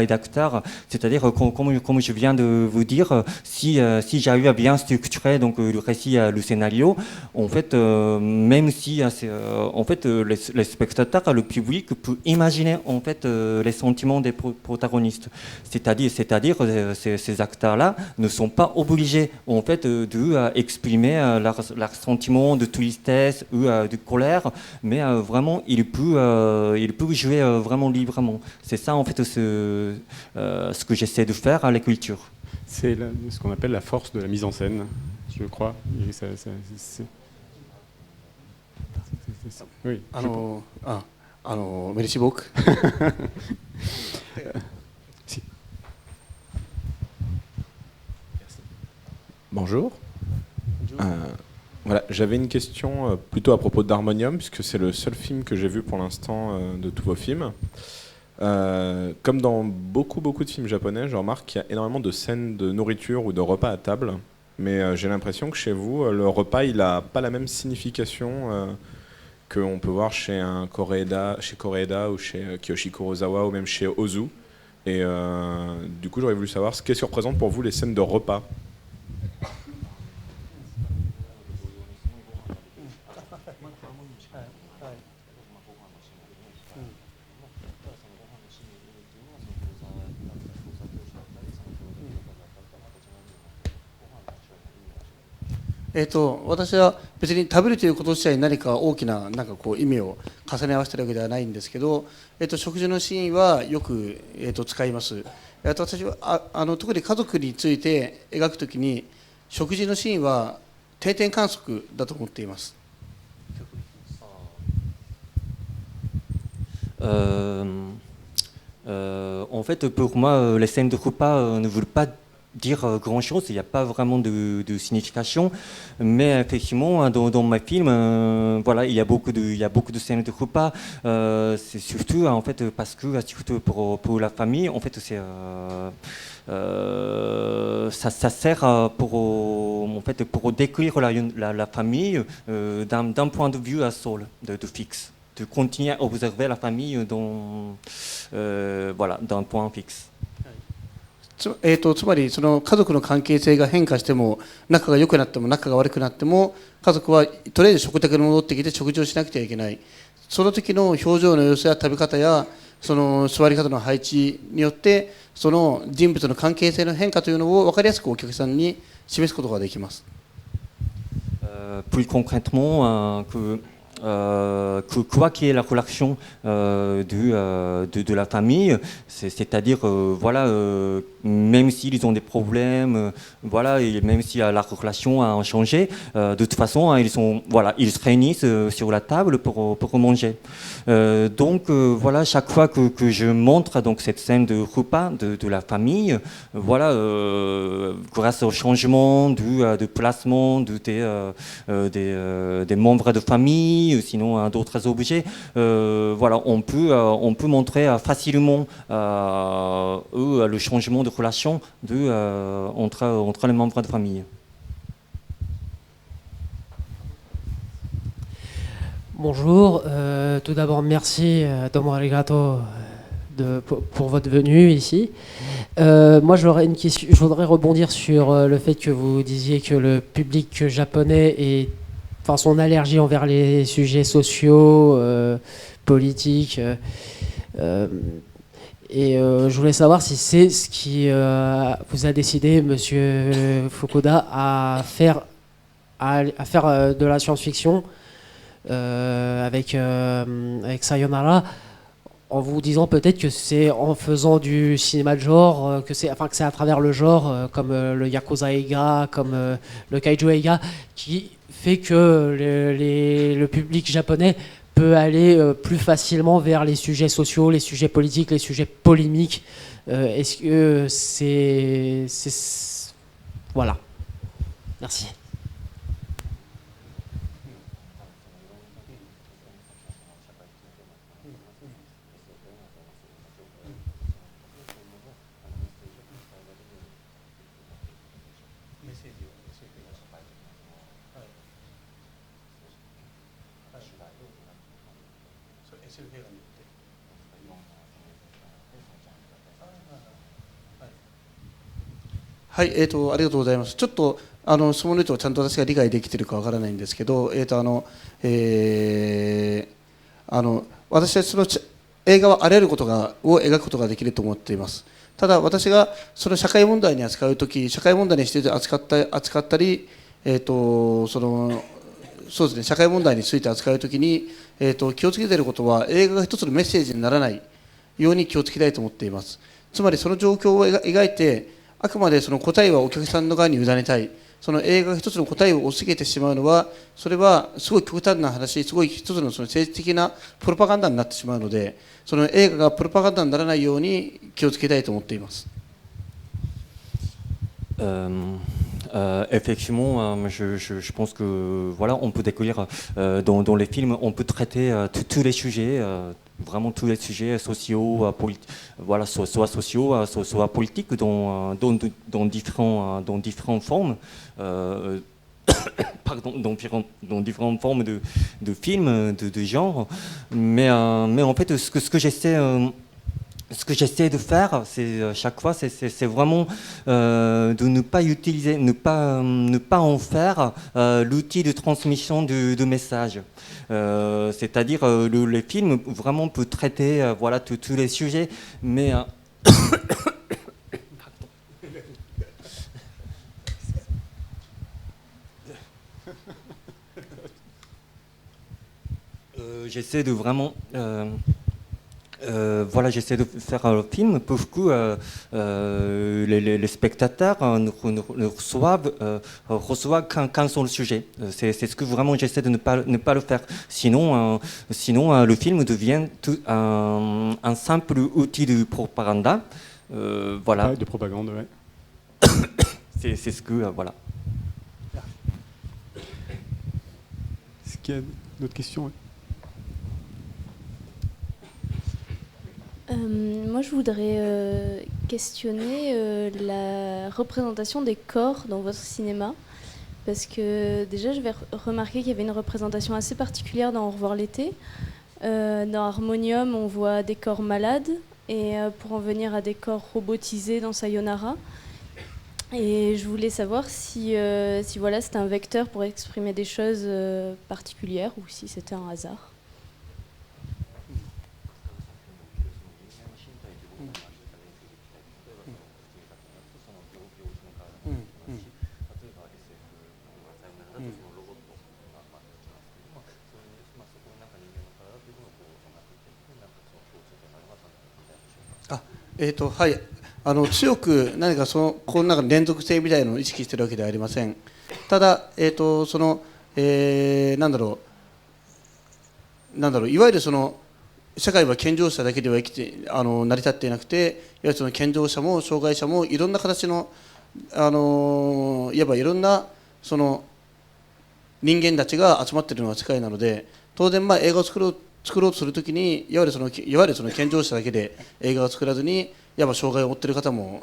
[SPEAKER 3] d'acteur, c'est-à-dire comme je viens de vous dire, si j'arrive à bien structurer donc le récit, le scénario, en fait, même si en fait les spectateurs, le public peut imaginer en fait les sentiments des protagonistes, c'est-à-dire ces acteurs-là ne sont pas obligés en fait d'exprimer leurs sentiments de tristesse ou de colère, mais vraiment il peut jouer vraiment librement. C'est ça en fait ce que j'essaie de faire à l'écriture.
[SPEAKER 1] C'est ce qu'on appelle la force de la mise en scène, je crois. Oui.
[SPEAKER 2] Merci beaucoup.
[SPEAKER 4] Bonjour. Voilà, j'avais une question plutôt à propos d'Harmonium, puisque c'est le seul film que j'ai vu pour l'instant de tous vos films. Comme dans beaucoup de films japonais, je remarque qu'il y a énormément de scènes de nourriture ou de repas à table, mais j'ai l'impression que chez vous, le repas, il n'a pas la même signification qu'on peut voir chez Koreeda ou chez Kiyoshi Kurosawa ou même chez Ozu. Et du coup, j'aurais voulu savoir qu'est-ce que représentent pour vous les scènes de repas.
[SPEAKER 2] 私は別に食べるということ自体に何か大きな意味を重ね合わせているわけではないんですけど、食事のシーンはよく、使います。私は特に家族について描くときに食事のシーンは定点観測だと思っています。
[SPEAKER 3] En fait, pour moi, les scènes de repas ne veulent pas dire grand-chose, il n'y a pas vraiment de signification, mais effectivement, dans mes films, voilà, il y a beaucoup de scènes de repas. C'est surtout, en fait, parce que surtout pour la famille, en fait, ça sert pour décrire la famille d'un point de vue seul, de fixe. de continuer à observer la famille voilà, d'un point fixe.
[SPEAKER 2] つまりその家族の関係性が変化しても仲が良くなっても仲が悪くなっても家族はとりあえず食卓に戻ってきて食事をしなくてはいけない。その時の表情の様子や食べ方やその座り方の配置によってその人物の関係性の変化というのを分かりやすくお客さんに示すことができます。
[SPEAKER 3] Plus concrètement, quoi qu'il y ait la relation de la famille, c'est-à-dire voilà, même s'ils ont des problèmes, voilà, et même si la relation a changé, de toute façon, ils se réunissent sur la table pour manger. Donc voilà, chaque fois que je montre donc cette scène de repas de la famille, voilà, grâce au changement de placement des membres de famille, sinon d'autres objets, voilà, on peut montrer facilement le changement de relation entre les membres de famille.
[SPEAKER 5] Bonjour, tout d'abord merci domo arigato pour votre venue ici. Moi j'aurais une question, je voudrais rebondir sur le fait que vous disiez que le public japonais son allergie envers les sujets sociaux, politiques. Je voulais savoir si c'est ce qui vous a décidé, Monsieur Fukuda, à faire de la science-fiction avec Sayonara, en vous disant peut-être que c'est en faisant du cinéma de genre, que c'est à travers le genre, comme le Yakuza Eiga, comme le Kaiju Eiga, qui fait que le public japonais peut aller plus facilement vers les sujets sociaux, les sujets politiques, les sujets polémiques. Est-ce que c'est... Voilà. Merci.
[SPEAKER 2] SL 映画によってはい、ありがとうございます。ちょっと質問の意図をちゃんと私が理解できているかわからないんですけど、私はその映画はあらゆることを描くことができると思っています。ただ私がその社会問題に扱うとき、社会問題にして扱ったり、そうですね、社会問題について扱うときに、気をつけていることは映画が一つのメッセージにならないように気をつけたいと思っています。つまりその状況を描いて、あくまでその答えはお客さんの側に委ねたい。その映画が一つの答えを押し付けてしまうのは、それはすごい極端な話、すごい一つのその政治的なプロパガンダになってしまうので、その映画がプロパガンダにならないように気をつけたいと思っています。
[SPEAKER 3] Effectivement, je pense que voilà, on peut découvrir dans les films, on peut traiter tous les sujets, vraiment tous les sujets sociaux, voilà, soit sociaux, soit politiques, dans différentes formes. Pardon, dans différentes formes de films, de genre. Mais en fait, ce que j'essaie de faire, c'est chaque fois, c'est vraiment de ne pas utiliser, ne pas en faire l'outil de transmission de messages. C'est-à-dire les films vraiment peut traiter voilà tous les sujets, mais j'essaie de vraiment voilà, j'essaie de faire un film pour que les spectateurs ne reçoivent qu'un seul sujet. C'est ce que vraiment j'essaie de ne pas le faire. Sinon, le film devient un simple outil de propagande. Voilà.
[SPEAKER 1] Ouais, de propagande, ouais.
[SPEAKER 3] C'est ce que voilà.
[SPEAKER 1] Est-ce qu'il y a d'autres questions?
[SPEAKER 6] Moi, je voudrais questionner la représentation des corps dans votre cinéma. Parce que déjà, j'avais remarqué qu'il y avait une représentation assez particulière dans Au revoir l'été. Dans Harmonium, on voit des corps malades, et pour en venir à des corps robotisés dans Sayonara. Et je voulais savoir si voilà, c'était un vecteur pour exprimer des choses particulières ou si c'était un hasard.
[SPEAKER 2] はい、強く何かこの中の連続性みたいなのを意識しているわけではありません。ただ、いわゆる社会は健常者だけでは成り立っていなくて、いわゆるその健常者も障害者もいろんな形の、いわばいろんな人間たちが集まっているのが世界なので、当然映画を作ろうとするときにいわゆるその健常者だけで映画を作らずに、いわば障害を負っている方も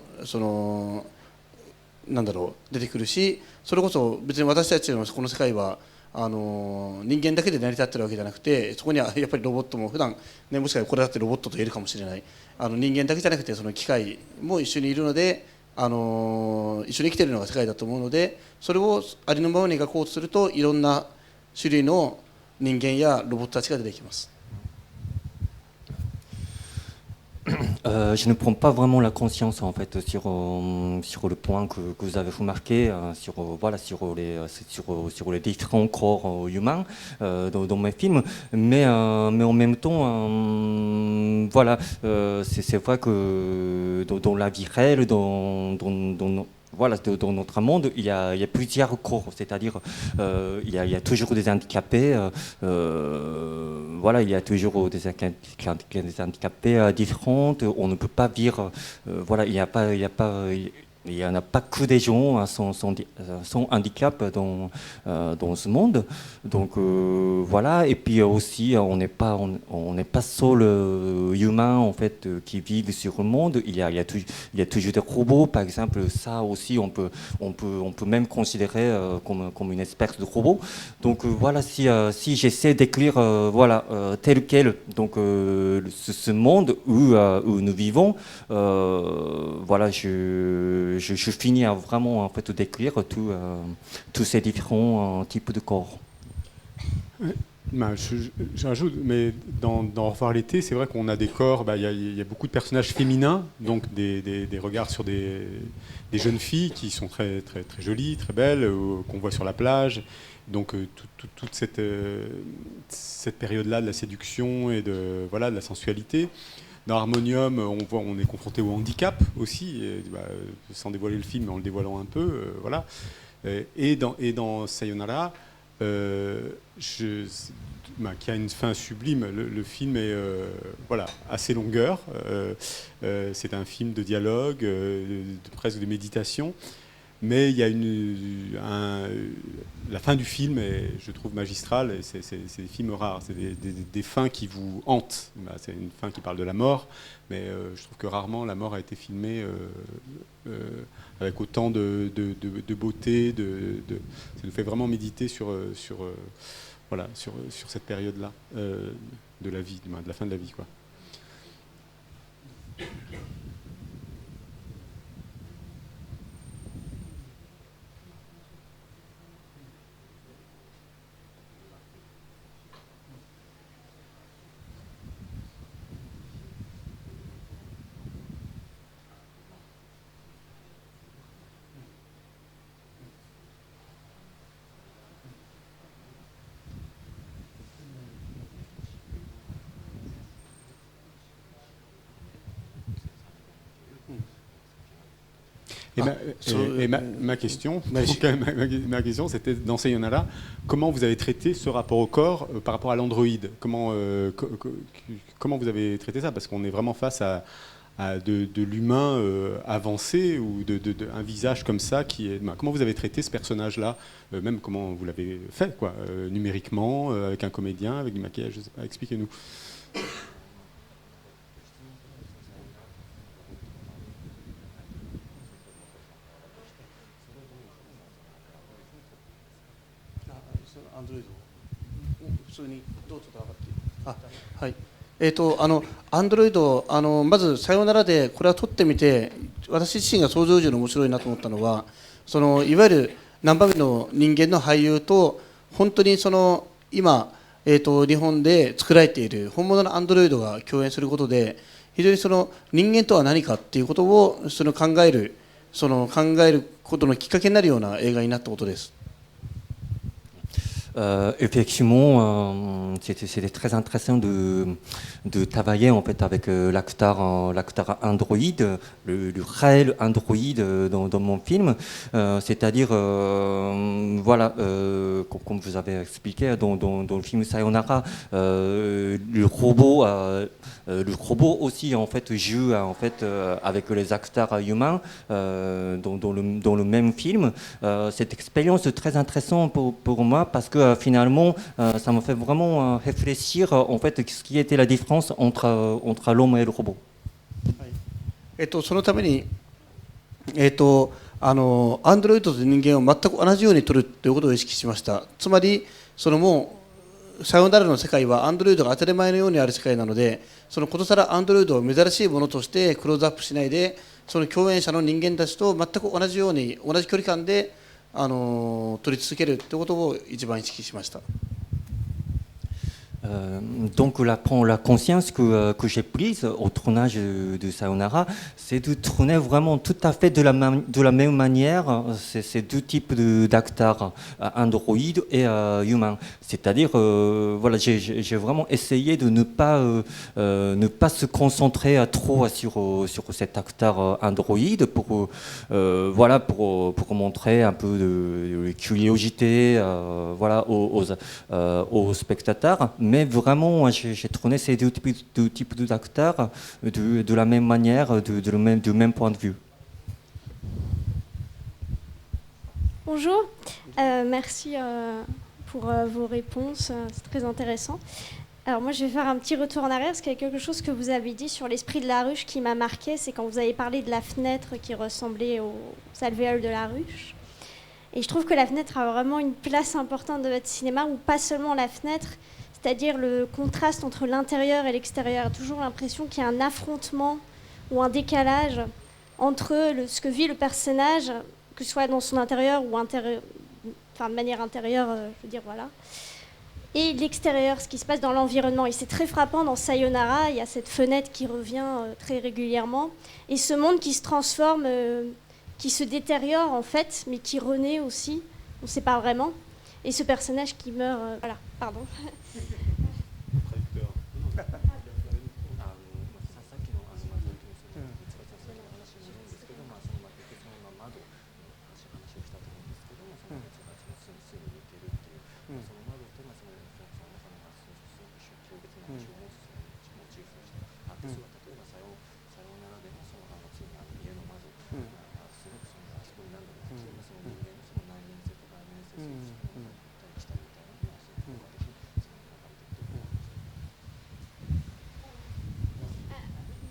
[SPEAKER 2] 出てくるし、それこそ別に私たちのこの世界は人間だけで成り立っているわけじゃなくて、そこにはやっぱりロボットも普段ね、もしかしたらこれだってロボットと言えるかもしれない、人間だけじゃなくてその機械も一緒にいるので、一緒に生きているのが世界だと思うので、それをありのままに描こうとするといろんな種類の人間やロボットたちが出てきます。
[SPEAKER 3] Je ne prends pas vraiment la conscience en fait sur le point que vous avez remarqué sur les différents corps humains dans mes films, mais en même temps c'est vrai que dans la vie réelle, dans notre monde, il y a plusieurs corps, c'est-à-dire il y a toujours des handicapés, il y a toujours des handicapés différents. On ne peut pas dire, il n'y en a pas que des gens sans handicap dans ce monde. Donc et puis aussi on n'est pas seul humain en fait qui vivent sur le monde. Il y a toujours des robots, par exemple. Ça aussi on peut même considérer comme une espèce de robot. Donc si j'essaie d'écrire tel quel donc ce monde où nous vivons, je finis à vraiment en fait décrire tous ces différents types de corps.
[SPEAKER 1] J'ajoute, mais dans Au revoir l'été, c'est vrai qu'on a des corps, y a beaucoup de personnages féminins, donc des regards sur des jeunes filles qui sont très, très, très jolies, très belles, qu'on voit sur la plage. Donc toute cette période-là de la séduction et de la sensualité. Dans Harmonium, on est confronté au handicap aussi, sans dévoiler le film, mais en le dévoilant un peu, voilà. Et dans Sayonara, qui a une fin sublime, le film est assez longueur. C'est un film de dialogue, presque de méditation. Mais il y a la fin du film est, je trouve, magistrale. Et c'est des films rares. C'est des fins qui vous hantent. C'est une fin qui parle de la mort, mais je trouve que rarement la mort a été filmée avec autant de beauté. Ça nous fait vraiment méditer sur cette période-là de la vie, de la fin de la vie, quoi. Et ma question, c'était dans Sayonara, comment vous avez traité ce rapport au corps par rapport à l'androïde ? Comment vous avez traité ça ? Parce qu'on est vraiment face à de l'humain avancé ou un visage comme ça qui est. Comment vous avez traité ce personnage-là ? Même comment vous l'avez fait, quoi, numériquement, avec un comédien, avec du maquillage, je sais pas. Expliquez-nous.
[SPEAKER 2] あ、はい。アンドロイド、まず、さよならで、これは撮ってみて、私自身が想像以上に面白いなと思ったのは、いわゆる何番目の人間の俳優と、本当に今、日本で作られている本物のアンドロイドが共演することで、非常に人間とは何かっていうことを考えることのきっかけになるような映画になったことです。
[SPEAKER 3] Effectivement, c'était très intéressant de travailler en fait avec l'acteur Android, le réel Android dans mon film. C'est-à-dire, voilà, comme vous avez expliqué dans le film Sayonara, le robot aussi en fait joue en fait avec les acteurs humains dans le même film. Cette expérience est très intéressante pour moi parce que finalement, ça me fait vraiment réfléchir en fait ce qui était la différence entre l'homme et le robot.
[SPEAKER 2] そのために、アンドロイドと人間を全く同じように撮るということを意識しました。つまり、もう、さよならの世界はアンドロイドが当たり前のようにある世界なので、ことさらアンドロイドを珍しいものとしてクローズアップしないで、共演者の人間たちと全く同じように、同じ距離感で、撮り続けるということを一番意識しました。
[SPEAKER 3] Donc la conscience que j'ai prise au tournage de Sayonara, c'est de tourner vraiment tout à fait de la même manière ces deux types d'acteurs, Android et humain. C'est-à-dire, voilà, j'ai vraiment essayé de ne pas se concentrer trop sur cet acteur Android voilà, pour montrer un peu de curiosité voilà, aux spectateurs. Mais vraiment, j'ai tourné ces deux types d'acteurs de la même manière, du même point de vue.
[SPEAKER 6] Bonjour, merci pour vos réponses, c'est très intéressant. Alors moi je vais faire un petit retour en arrière parce qu'il y a quelque chose que vous avez dit sur l'esprit de la ruche qui m'a marqué, c'est quand vous avez parlé de la fenêtre qui ressemblait aux alvéoles de la ruche. Et je trouve que la fenêtre a vraiment une place importante dans votre cinéma, ou pas seulement la fenêtre, c'est-à-dire le contraste entre l'intérieur et l'extérieur. Toujours l'impression qu'il y a un affrontement ou un décalage entre ce que vit le personnage, que ce soit dans son intérieur ou de manière intérieure, je veux dire, voilà, et l'extérieur, ce qui se passe dans l'environnement. Et c'est très frappant dans Sayonara, il y a cette fenêtre qui revient très régulièrement, et ce monde qui se transforme, qui se détériore en fait, mais qui renaît aussi, on ne sait pas vraiment, et ce personnage qui meurt, voilà, pardon.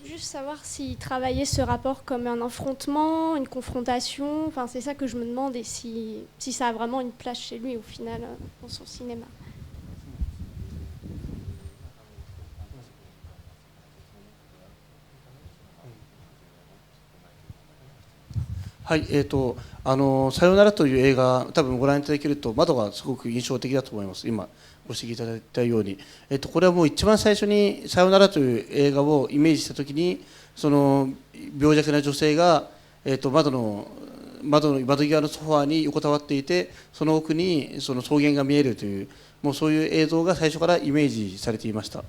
[SPEAKER 6] Juste savoir s'il travaillait ce rapport comme un affrontement, une confrontation, enfin c'est ça que je me demande, et si ça a vraiment une place chez lui au final dans son cinéma.
[SPEAKER 2] はい、さよならという映画、多分ご覧いただけると、窓がすごく印象的だと思います。今ご指摘いただいたように、これはもう一番最初にさよならという映画をイメージしたときに、病弱な女性が、窓際のソファーに横たわっていて、その奥に草原が見えるという、もうそういう映像が最初からイメージされていました。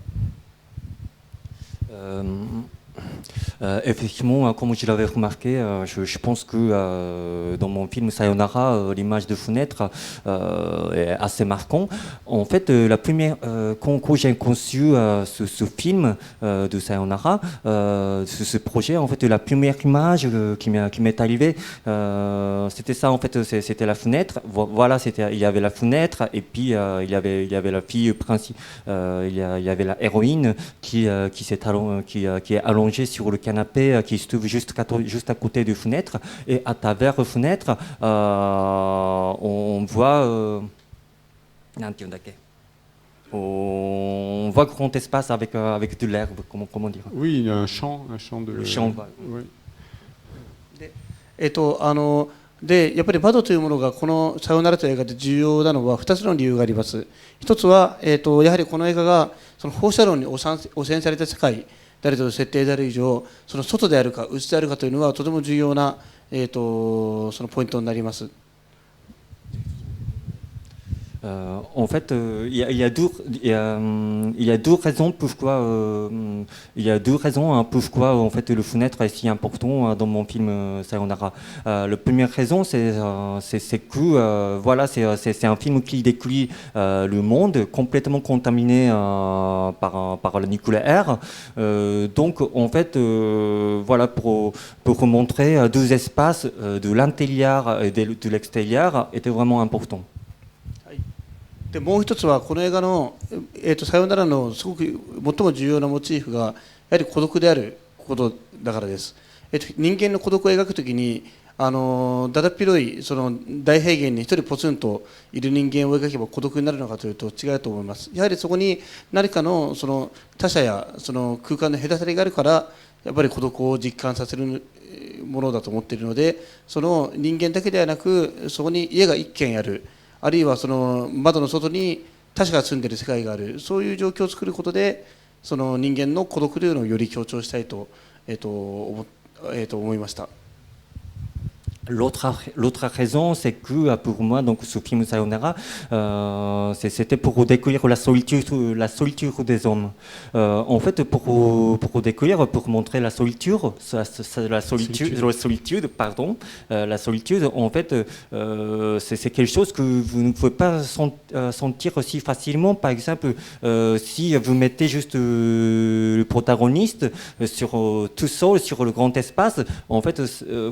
[SPEAKER 3] Effectivement, comme je l'avais remarqué, je pense que dans mon film Sayonara, l'image de fenêtre est assez marquante. En fait, la première, quand j'ai conçu ce film de Sayonara, ce projet, en fait, la première image qui m'est arrivée, c'était ça, en fait, c'était la fenêtre. Voilà, il y avait la fenêtre, et puis il y avait la fille principale, il y avait la héroïne qui est allongée sur le canapé qui se trouve juste à côté de fenêtre, et à travers la fenêtre on voit on voit grand espace avec, avec de l'herbe, comment dire.
[SPEAKER 1] Oui, il y a un champ de.
[SPEAKER 3] Le champ, voilà.
[SPEAKER 1] Oui.
[SPEAKER 2] でやっぱり窓というものがこの「さよなら」という映画で重要なのは2つの理由があります。一つは、やはりこの映画がその放射能に汚染された世界であるという設定である以上、その外であるか内であるかというのはとても重要な、そのポイントになります。
[SPEAKER 3] En fait, il y a deux raisons pourquoi il y a deux raisons hein, pourquoi en fait le fenêtre est si important dans mon film Sayonara. La première raison c'est que voilà c'est un film qui décrit le monde complètement contaminé par le nucléaire. Donc en fait voilà pour montrer deux espaces de l'intérieur et de l'extérieur était vraiment important.
[SPEAKER 2] でもう一つはこの映画の「さよなら」のすごく最も重要なモチーフがやはり孤独であることだからです。人間の孤独を描くときにだだっ広いその大平原に一人ポツンといる人間を描けば孤独になるのかというと違うと思います。やはりそこに何かのその他者やその空間の隔たりがあるからやっぱり孤独を実感させるものだと思っているので、その人間だけではなくそこに家が一軒ある、あるいはその窓の外に他者が住んでいる世界がある、そういう状況を作ることでその人間の孤独というのをより強調したいと、思いました。
[SPEAKER 3] L'autre raison, c'est que pour moi, donc ce film Sayonara, c'était pour découvrir la solitude des hommes. En fait, pour découvrir, pour montrer la solitude, la solitude, en fait, c'est quelque chose que vous ne pouvez pas sentir aussi facilement. Par exemple, si vous mettez juste le protagoniste tout seul sur le grand espace, en fait,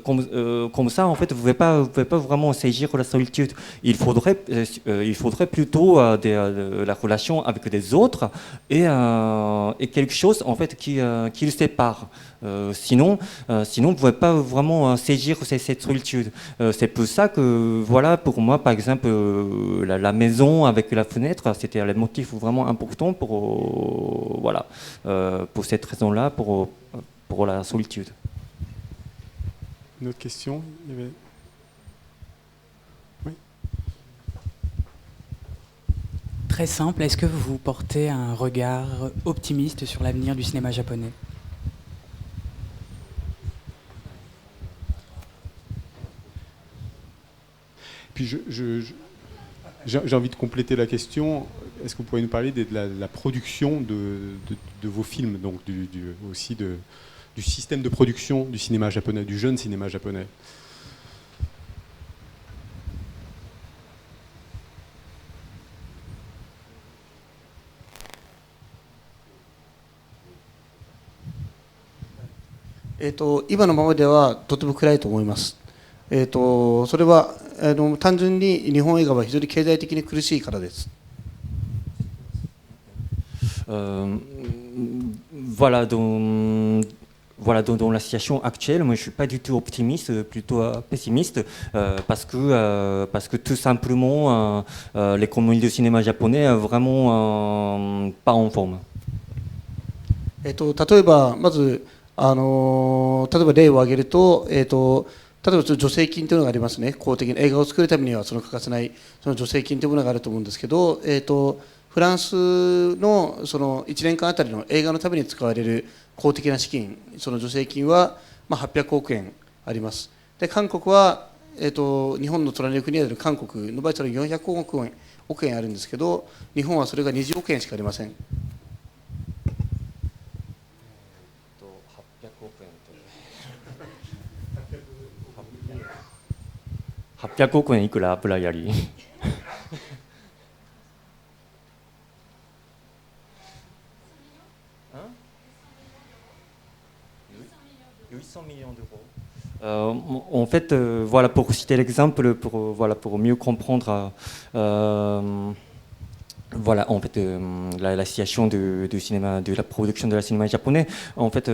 [SPEAKER 3] comme ça, en fait, vous ne pouvez pas vraiment saisir la solitude. Il faudrait plutôt la relation avec les autres et quelque chose en fait qui le sépare. Sinon, vous ne pouvez pas vraiment saisir cette solitude. C'est pour ça que, voilà, pour moi, par exemple, la maison avec la fenêtre, c'était le motif vraiment important pour, voilà, pour cette raison-là, pour la solitude.
[SPEAKER 1] Une autre question? Oui.
[SPEAKER 7] Très simple, est-ce que vous portez un regard optimiste sur l'avenir du cinéma japonais?
[SPEAKER 1] Puis j'ai envie de compléter la question. Est-ce que vous pouvez nous parler de la production de vos films, donc aussi du système de production du cinéma japonais, du jeune cinéma japonais? «
[SPEAKER 2] 今のままではとても暗いと思います。それは単純に日本映画は非常に経済的に苦しいからです。
[SPEAKER 3] Voilà, dans la situation actuelle, moi je ne suis pas du tout optimiste, plutôt pessimiste, parce que tout simplement l'économie du cinéma japonais est vraiment pas en forme.
[SPEAKER 2] 例えばまず例えば例を挙げると、例えば助成金というのがありますね。公的な映画を作るためにはその欠かせないその助成金というものがあると思うんですけど、フランスのその1年間あたりの映画のために使われる公的な資金、その助成金は800億円あります。で韓国は、日本の隣の国である韓国の場合それ400億円あるんですけど、日本はそれが20億円しかありません。
[SPEAKER 3] 800億円いくらプライアリー800 millions d'euros. En fait, voilà, pour citer l'exemple, pour mieux comprendre, voilà, en fait, la situation du cinéma, de la production de la cinéma japonais, en fait, il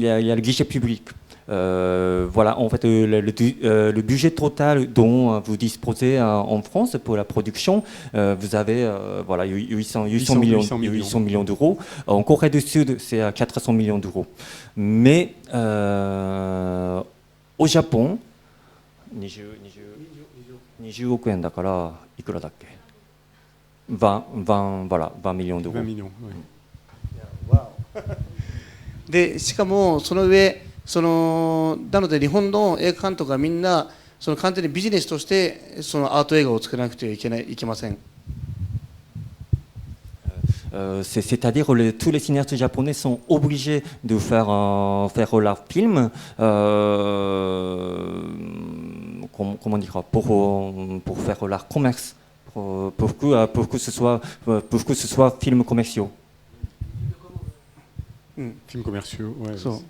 [SPEAKER 3] y a le guichet public. voilà, en fait, le budget total dont vous disposez en France pour la production, vous avez voilà, 800 millions d'euros. En Corée du Sud, c'est à 400 millions d'euros. Mais au Japon, 20億円だからいくらだっけ voilà, 20 millions d'euros.
[SPEAKER 1] 20 millions, oui.
[SPEAKER 2] でしかもその上なので日本の映画監督がみんな完全にビジネスとしてアート映画を作らなくてはいけません。
[SPEAKER 3] C'est-à-dire que tous les cinéastes japonais sont obligés de faire leur film, comment dire, pour faire leur commerce, pour que ce soit film commerciaux.
[SPEAKER 1] Films commerciaux, ouais.
[SPEAKER 2] そう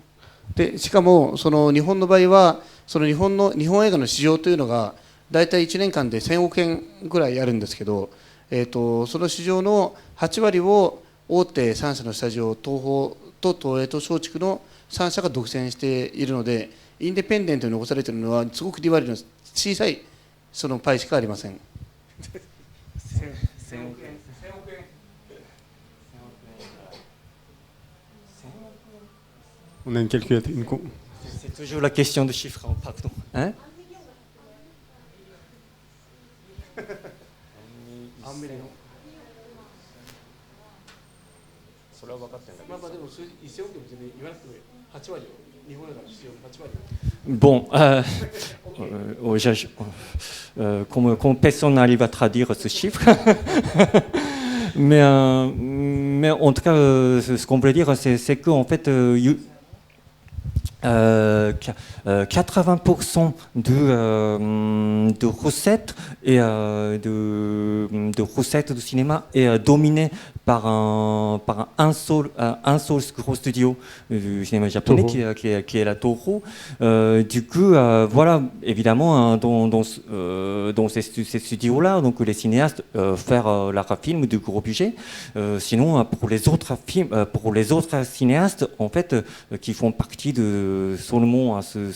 [SPEAKER 2] でしかも日本の場合は日本映画の市場というのが大体1年間で1000億円ぐらいあるんですけど、その市場の8割を大手3社のスタジオ、東宝と東映と松竹の3社が独占しているので、インディペンデントに残されているのはすごく利割りの小さいパイしかありません。
[SPEAKER 1] On a une calculatrice.
[SPEAKER 3] C'est toujours la question de chiffres, pardon. Hein? Bon, comme personne n'arrive à traduire ce chiffre, mais en tout cas, ce qu'on peut dire, c'est qu'en fait, 80% de recettes et de recettes de cinéma est dominé par un seul gros studio du cinéma japonais qui est la Toho. Du coup, voilà, évidemment, dans ces studios-là, donc les cinéastes faire leurs films de gros budget. Sinon, pour les autres films, pour les autres cinéastes, en fait, qui font partie de seulement ce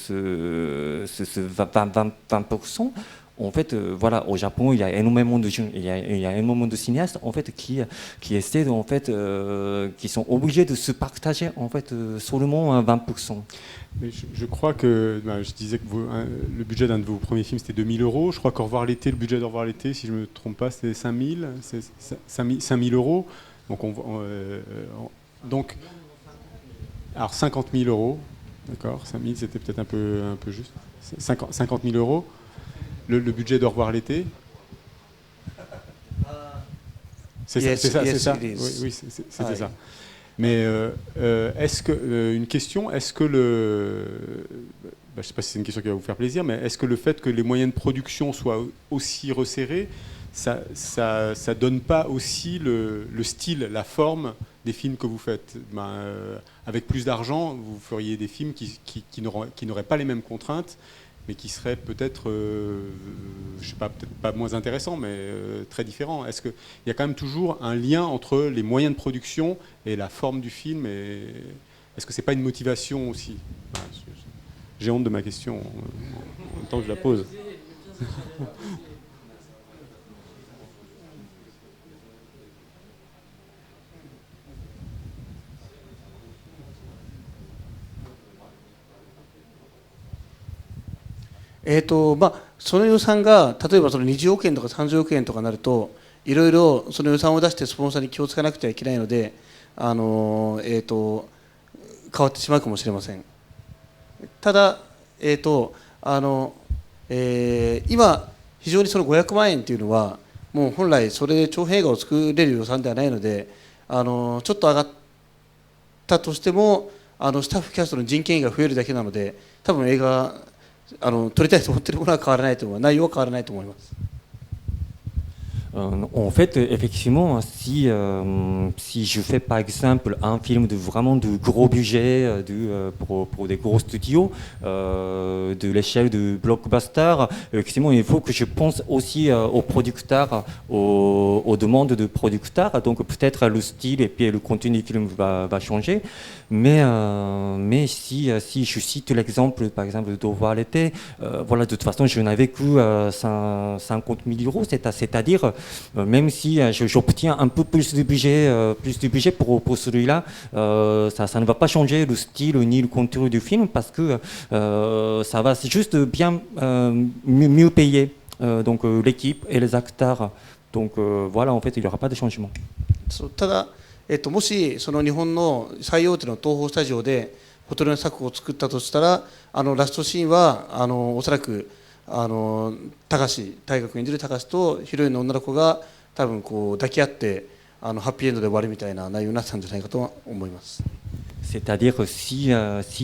[SPEAKER 3] 20%. En fait, voilà, au Japon, il y a énormément de jeunes, il y a énormément de cinéastes en fait qui essaient en fait, qui sont obligés de se partager en fait seulement 20%.
[SPEAKER 1] Mais je crois que je disais que le budget d'un de vos premiers films c'était 2000 euros. Je crois qu'Au revoir l'été, le budget d'Au revoir l'été, si je ne me trompe pas, c'était 5000 euros. Donc, alors 50 000 euros, d'accord, 5000 c'était peut-être un peu juste. 50 000 euros. Le budget d'Au revoir l'été. C'est ça. Oui, c'était ça. Mais est-ce que une question, est-ce que je ne sais pas si c'est une question qui va vous faire plaisir, mais est-ce que le fait que les moyens de production soient aussi resserrés, ça donne pas aussi le style, la forme des films que vous faites? Avec plus d'argent, vous feriez des films qui n'auraient pas les mêmes contraintes, mais qui seraient peut-être, je sais pas, peut-être pas moins intéressants, mais très différents. Est-ce qu'il y a quand même toujours un lien entre les moyens de production et la forme du film, et est-ce que c'est pas une motivation aussi? J'ai honte de ma question en même temps que je la pose. .
[SPEAKER 2] その予算が例えば20億円とか30億円とかなるといろいろその予算を出してスポンサーに気をつかなくてはいけないので変わってしまうかもしれません。ただ、今非常にその500万円というのはもう本来それで長編映画を作れる予算ではないのでちょっと上がったとしてもスタッフキャストの人件費が増えるだけなので多分映画撮りたいと思っているものは変わらないと思います。内容は変わらないと思います。
[SPEAKER 3] En fait, effectivement, si je fais par exemple un film vraiment de gros budget pour des gros studios, de l'échelle de blockbuster, effectivement, il faut que je pense aussi aux producteurs, aux demandes de producteurs. Donc peut-être le style et puis le contenu du film va changer. Mais si je cite l'exemple, par exemple, de Devoir l'été, voilà, de toute façon, je n'avais que 50 000 euros, c'est-à-dire même si j'obtiens un peu plus de budget pour celui-là, ça ne va pas changer le style ni le contenu du film parce que ça va juste bien mieux payer donc l'équipe et les acteurs. Donc voilà, en fait, il n'y aura pas de changement.
[SPEAKER 2] そうただ、もしその日本の最大手の東宝スタジオでフォトレン作を作ったとしたら、ラストシーンはおそらく高橋大学演じる高橋とヒロインの女の子が多分こう抱き合ってハッピーエンドで終わるみたいな内容になってたんじゃないかと思います。
[SPEAKER 3] C'est-à-dire si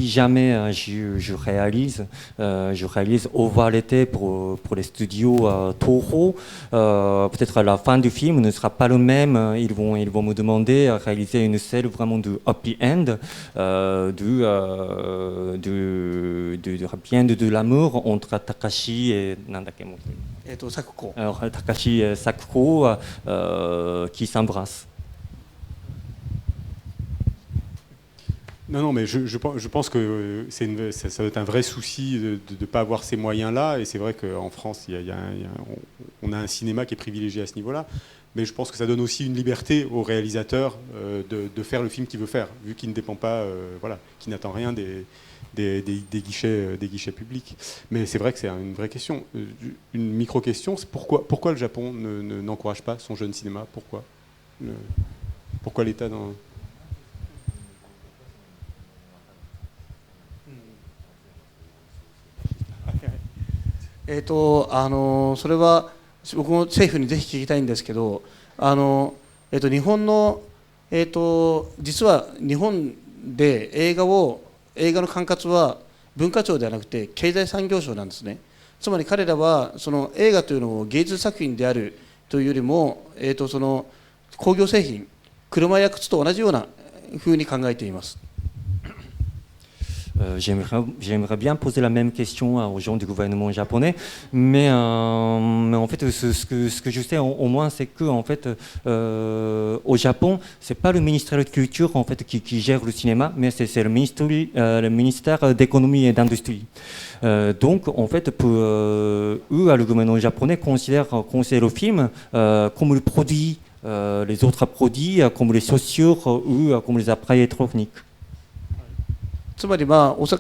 [SPEAKER 3] jamais je réalise Au revoir l'été pour les studios Toho, peut-être la fin du film ne sera pas le même. Ils vont me demander à réaliser une scène vraiment de happy end, du happy end de l'amour entre Takashi et
[SPEAKER 2] Sakuko.
[SPEAKER 3] Alors, Takashi et Sakuko qui s'embrassent.
[SPEAKER 1] Non, mais je pense que ça doit être un vrai souci de ne pas avoir ces moyens-là. Et c'est vrai qu'en France, on a un cinéma qui est privilégié à ce niveau-là. Mais je pense que ça donne aussi une liberté au réalisateur de faire le film qu'il veut faire, vu qu'il ne dépend pas, qu'il n'attend rien des guichets publics. Mais c'est vrai que c'est une vraie question. Une micro-question, c'est pourquoi le Japon n'encourage pas son jeune cinéma? Pourquoi l'État dans...
[SPEAKER 2] それは僕も政府にぜひ聞きたいんですけど、日本の、実は日本で映画の管轄は文化庁ではなくて経済産業省なんですね。つまり彼らはその映画というのを芸術作品であるというよりも、その工業製品、車や靴と同じようなふうに考えています。
[SPEAKER 3] J'aimerais bien poser la même question aux gens du gouvernement japonais, mais en fait, ce que je sais au moins, c'est que en fait, au Japon, c'est pas le ministère de la Culture en fait qui gère le cinéma, mais c'est le ministère d'économie et d'industrie. Donc, en fait, pour eux, le gouvernement japonais considère le film comme le produit, les autres produits, comme les chaussures ou comme les appareils électroniques.
[SPEAKER 2] つまり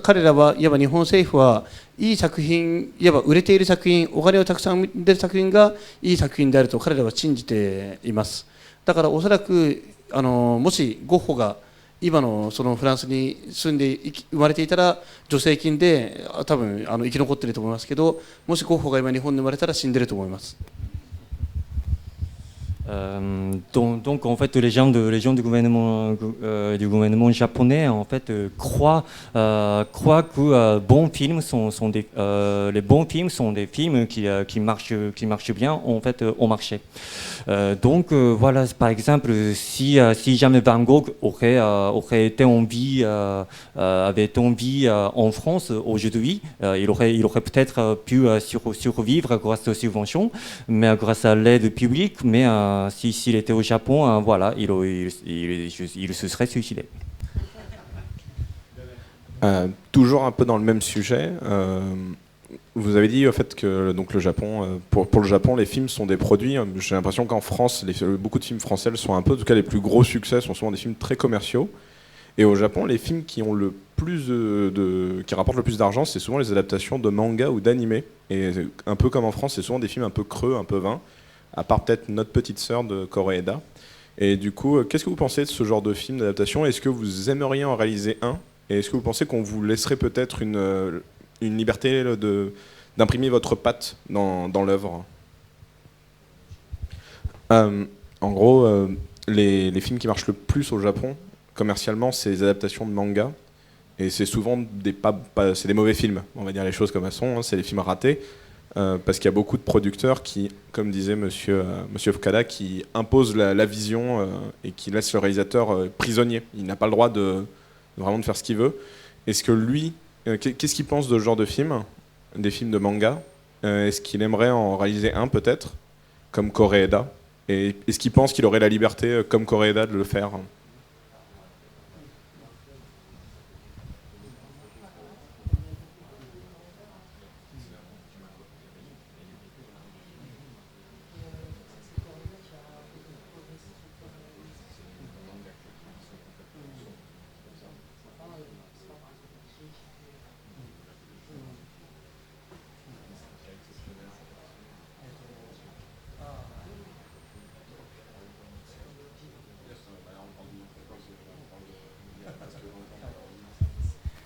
[SPEAKER 2] 彼らはいわば日本政府はいい作品、いわば売れている作品、お金をたくさん生んでいる作品がいい作品であると彼らは信じています。だからおそらくもしゴッホが今のそのフランスに住んで生まれていたら助成金で多分生き残っていると思いますけど、もしゴッホが今日本に生まれたら死んでると思います。
[SPEAKER 3] Donc en fait les gens du gouvernement japonais en fait croient que bons films sont les bons films sont des films qui marchent bien en fait au marché. Donc voilà, par exemple si jamais Van Gogh aurait été en vie avait été en vie en France aujourd'hui, il aurait peut-être pu survivre grâce aux subventions, mais grâce à l'aide publique, mais s'il était au Japon, voilà, il se serait suicidé.
[SPEAKER 4] Toujours un peu dans le même sujet, vous avez dit au fait que donc le Japon, pour le Japon, les films sont des produits. J'ai l'impression qu'en France, beaucoup de films français sont un peu, en tout cas les plus gros succès, sont souvent des films très commerciaux. Et au Japon, les films qui ont le plus qui rapportent le plus d'argent, c'est souvent les adaptations de manga ou d'animé. Et un peu comme en France, c'est souvent des films un peu creux, un peu vains, à part peut-être Notre petite sœur de Koreeda. Et du coup, qu'est-ce que vous pensez de ce genre de film d'adaptation? Est-ce que vous aimeriez en réaliser un? Et est-ce que vous pensez qu'on vous laisserait peut-être une liberté d'imprimer votre patte dans l'œuvre? En gros, les films qui marchent le plus au Japon, commercialement, c'est les adaptations de manga. Et c'est souvent c'est des mauvais films, on va dire les choses comme elles sont, hein, c'est des films ratés. parce qu'il y a beaucoup de producteurs qui, comme disait Monsieur Fukada, qui imposent la vision et qui laissent le réalisateur prisonnier. Il n'a pas le droit vraiment de faire ce qu'il veut. Est-ce que lui, qu'est-ce qu'il pense de ce genre de film, des films de manga? Est-ce qu'il aimerait en réaliser un peut-être, comme Koreeda? Et est-ce qu'il pense qu'il aurait la liberté, comme Koreeda, de le faire?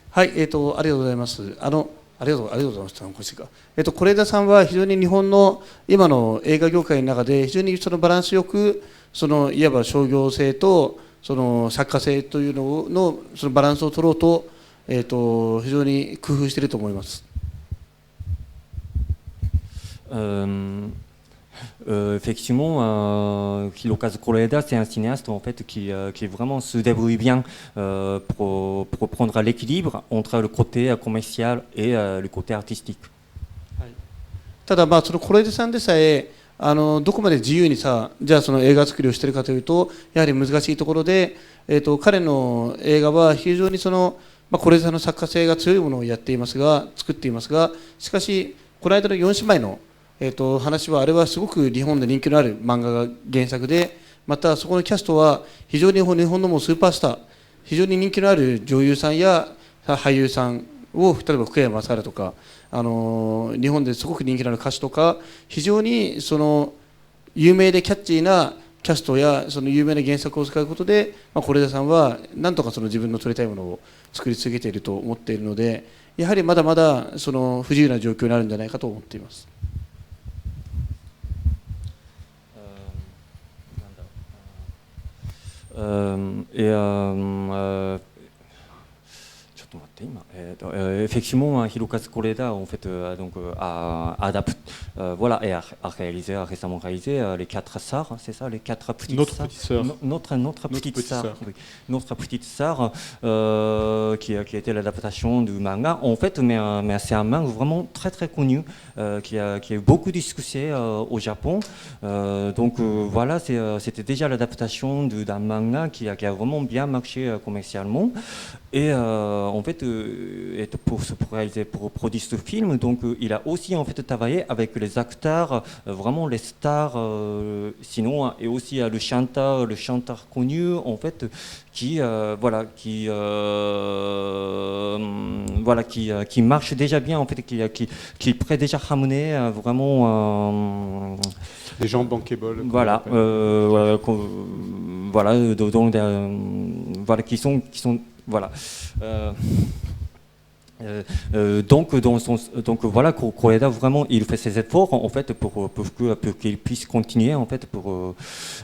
[SPEAKER 2] はい、ありがとうございます。ありがとうございます。是枝さんは非常に日本の今の映画業界の中で非常にそのバランスよくいわば商業性と作家性というののそのバランスを取ろうと非常に工夫していると思います。
[SPEAKER 3] Effectivement, Hirokazu Koreeda, c'est un cinéaste en fait qui vraiment se débrouille bien pour prendre l'équilibre entre le côté commercial et le côté artistique.
[SPEAKER 2] ただその是枝さんでさえどこまで自由にじゃあその映画作りをしているかというとやはり難しいところで、彼の映画は非常に是枝さんの作家性が強いものを作っていますが、しかしこの間の4姉妹の話はあれはすごく日本で人気のある漫画が原作で、またそこのキャストは非常に日本のもうスーパースター、非常に人気のある女優さんや俳優さんを、例えば福山雅治とか日本ですごく人気のある歌手とか、非常に有名でキャッチーなキャストや有名な原作を使うことで、是枝さんはなんとか自分の撮りたいものを作り続けていると思っているので、やはりまだまだ不自由な状況にあるんじゃないかと思っています。
[SPEAKER 3] Effectivement, Hirokazu Koreeda en fait voilà, et a récemment réalisé les 4 sœurs, c'est ça, les 4 petites sœurs. Notre petite sœur. Oui. Notre petite sœur, qui a été l'adaptation du manga. En fait, mais c'est un manga vraiment très très connu, qui a eu beaucoup discuté au Japon. Donc voilà, c'était déjà l'adaptation d'un manga qui a vraiment bien marché commercialement. Et en fait, pour produire ce film, donc il a aussi en fait travaillé avec les acteurs, vraiment les stars, sinon, et aussi le chanteur connu en fait, qui marche déjà bien en fait, qui pourrait déjà ramener vraiment
[SPEAKER 1] des gens bankable.
[SPEAKER 3] Voilà, qui sont voilà. Donc voilà, Koreeda vraiment il fait ses efforts en fait pour qu'il puisse continuer en fait pour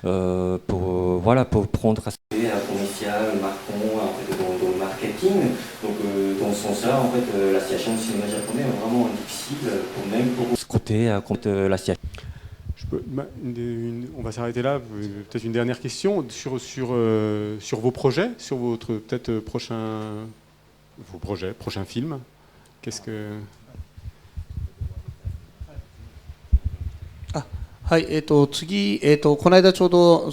[SPEAKER 3] prendre aspect commercial, marquant en fait dans le marketing. Donc dans ce sens-là en fait la situation du cinéma japonais est vraiment difficile pour ce côté contre la situation.
[SPEAKER 1] On va s'arrêter là. Peut-être une dernière question sur vos projets, sur votre peut-être prochain film. Qu'est-ce que...
[SPEAKER 2] はい、次、この間ちょうど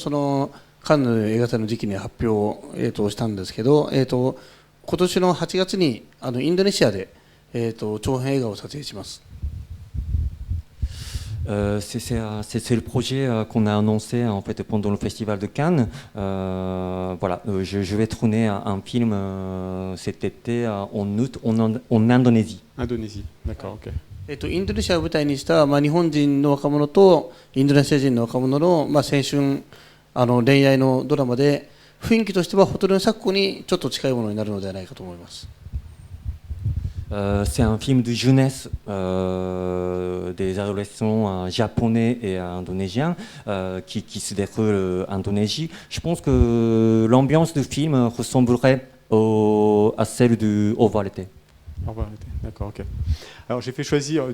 [SPEAKER 2] カンヌ映画祭の時期に発表したんですけど、今年の8月にインドネシアで長編映画を撮影します。
[SPEAKER 3] C'est le projet qu'on a annoncé en fait pendant le festival de Cannes. Voilà, je vais tourner un film cet été en août en Indonésie.
[SPEAKER 1] Indonésie, d'accord, ok.
[SPEAKER 2] インドネシアを舞台にした、日本人の若者とインドネシア人の若者の、青春恋愛のドラマで、雰囲気としてはホテルの作庫にちょっと近いものになるのではないかと思います。
[SPEAKER 3] C'est un film de jeunesse des adolescents japonais et indonésiens qui se déroule en Indonésie. Je pense que l'ambiance du film ressemblerait à celle du Au revoir l'été.
[SPEAKER 1] Au revoir l'été. D'accord, ok. Alors j'ai fait choisir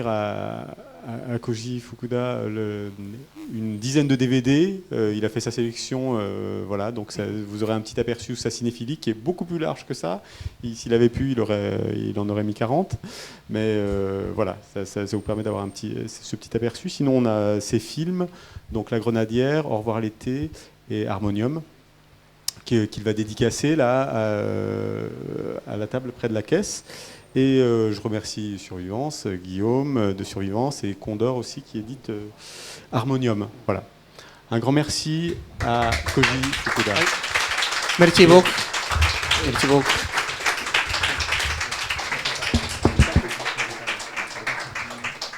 [SPEAKER 1] à Koji Fukuda une dizaine de DVD. Il a fait sa sélection, voilà. Donc vous aurez un petit aperçu de sa cinéphilie qui est beaucoup plus large que ça. S'il avait pu, il en aurait mis 40. Mais voilà, ça vous permet d'avoir ce petit aperçu. Sinon, on a ses films, donc La Grenadière, Au revoir l'été et Harmonium, qu'il va dédicacer là à la table près de la caisse. Et je remercie Survivance, Guillaume de Survivance et Condor aussi qui édite Harmonium. Voilà. Un grand merci à Koji Fukuda.
[SPEAKER 2] Merci beaucoup. Merci beaucoup.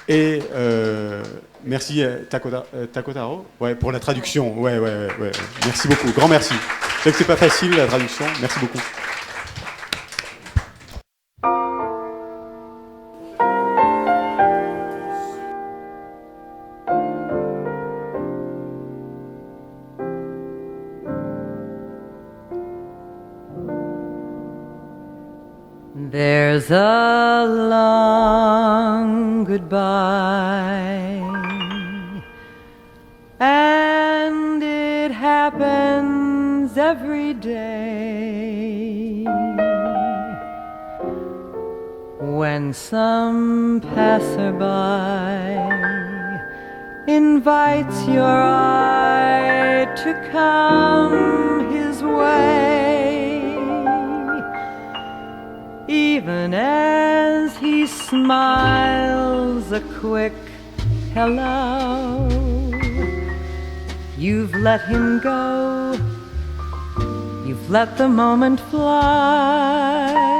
[SPEAKER 1] Et merci Takotaro pour la traduction. Ouais. Merci beaucoup. Grand merci. Je sais que c'est pas facile la traduction. Merci beaucoup.
[SPEAKER 8] There's a long goodbye, and it happens every day when some passerby invites your eye to come his way. Even as he smiles a quick hello, you've let him go, you've let the moment fly.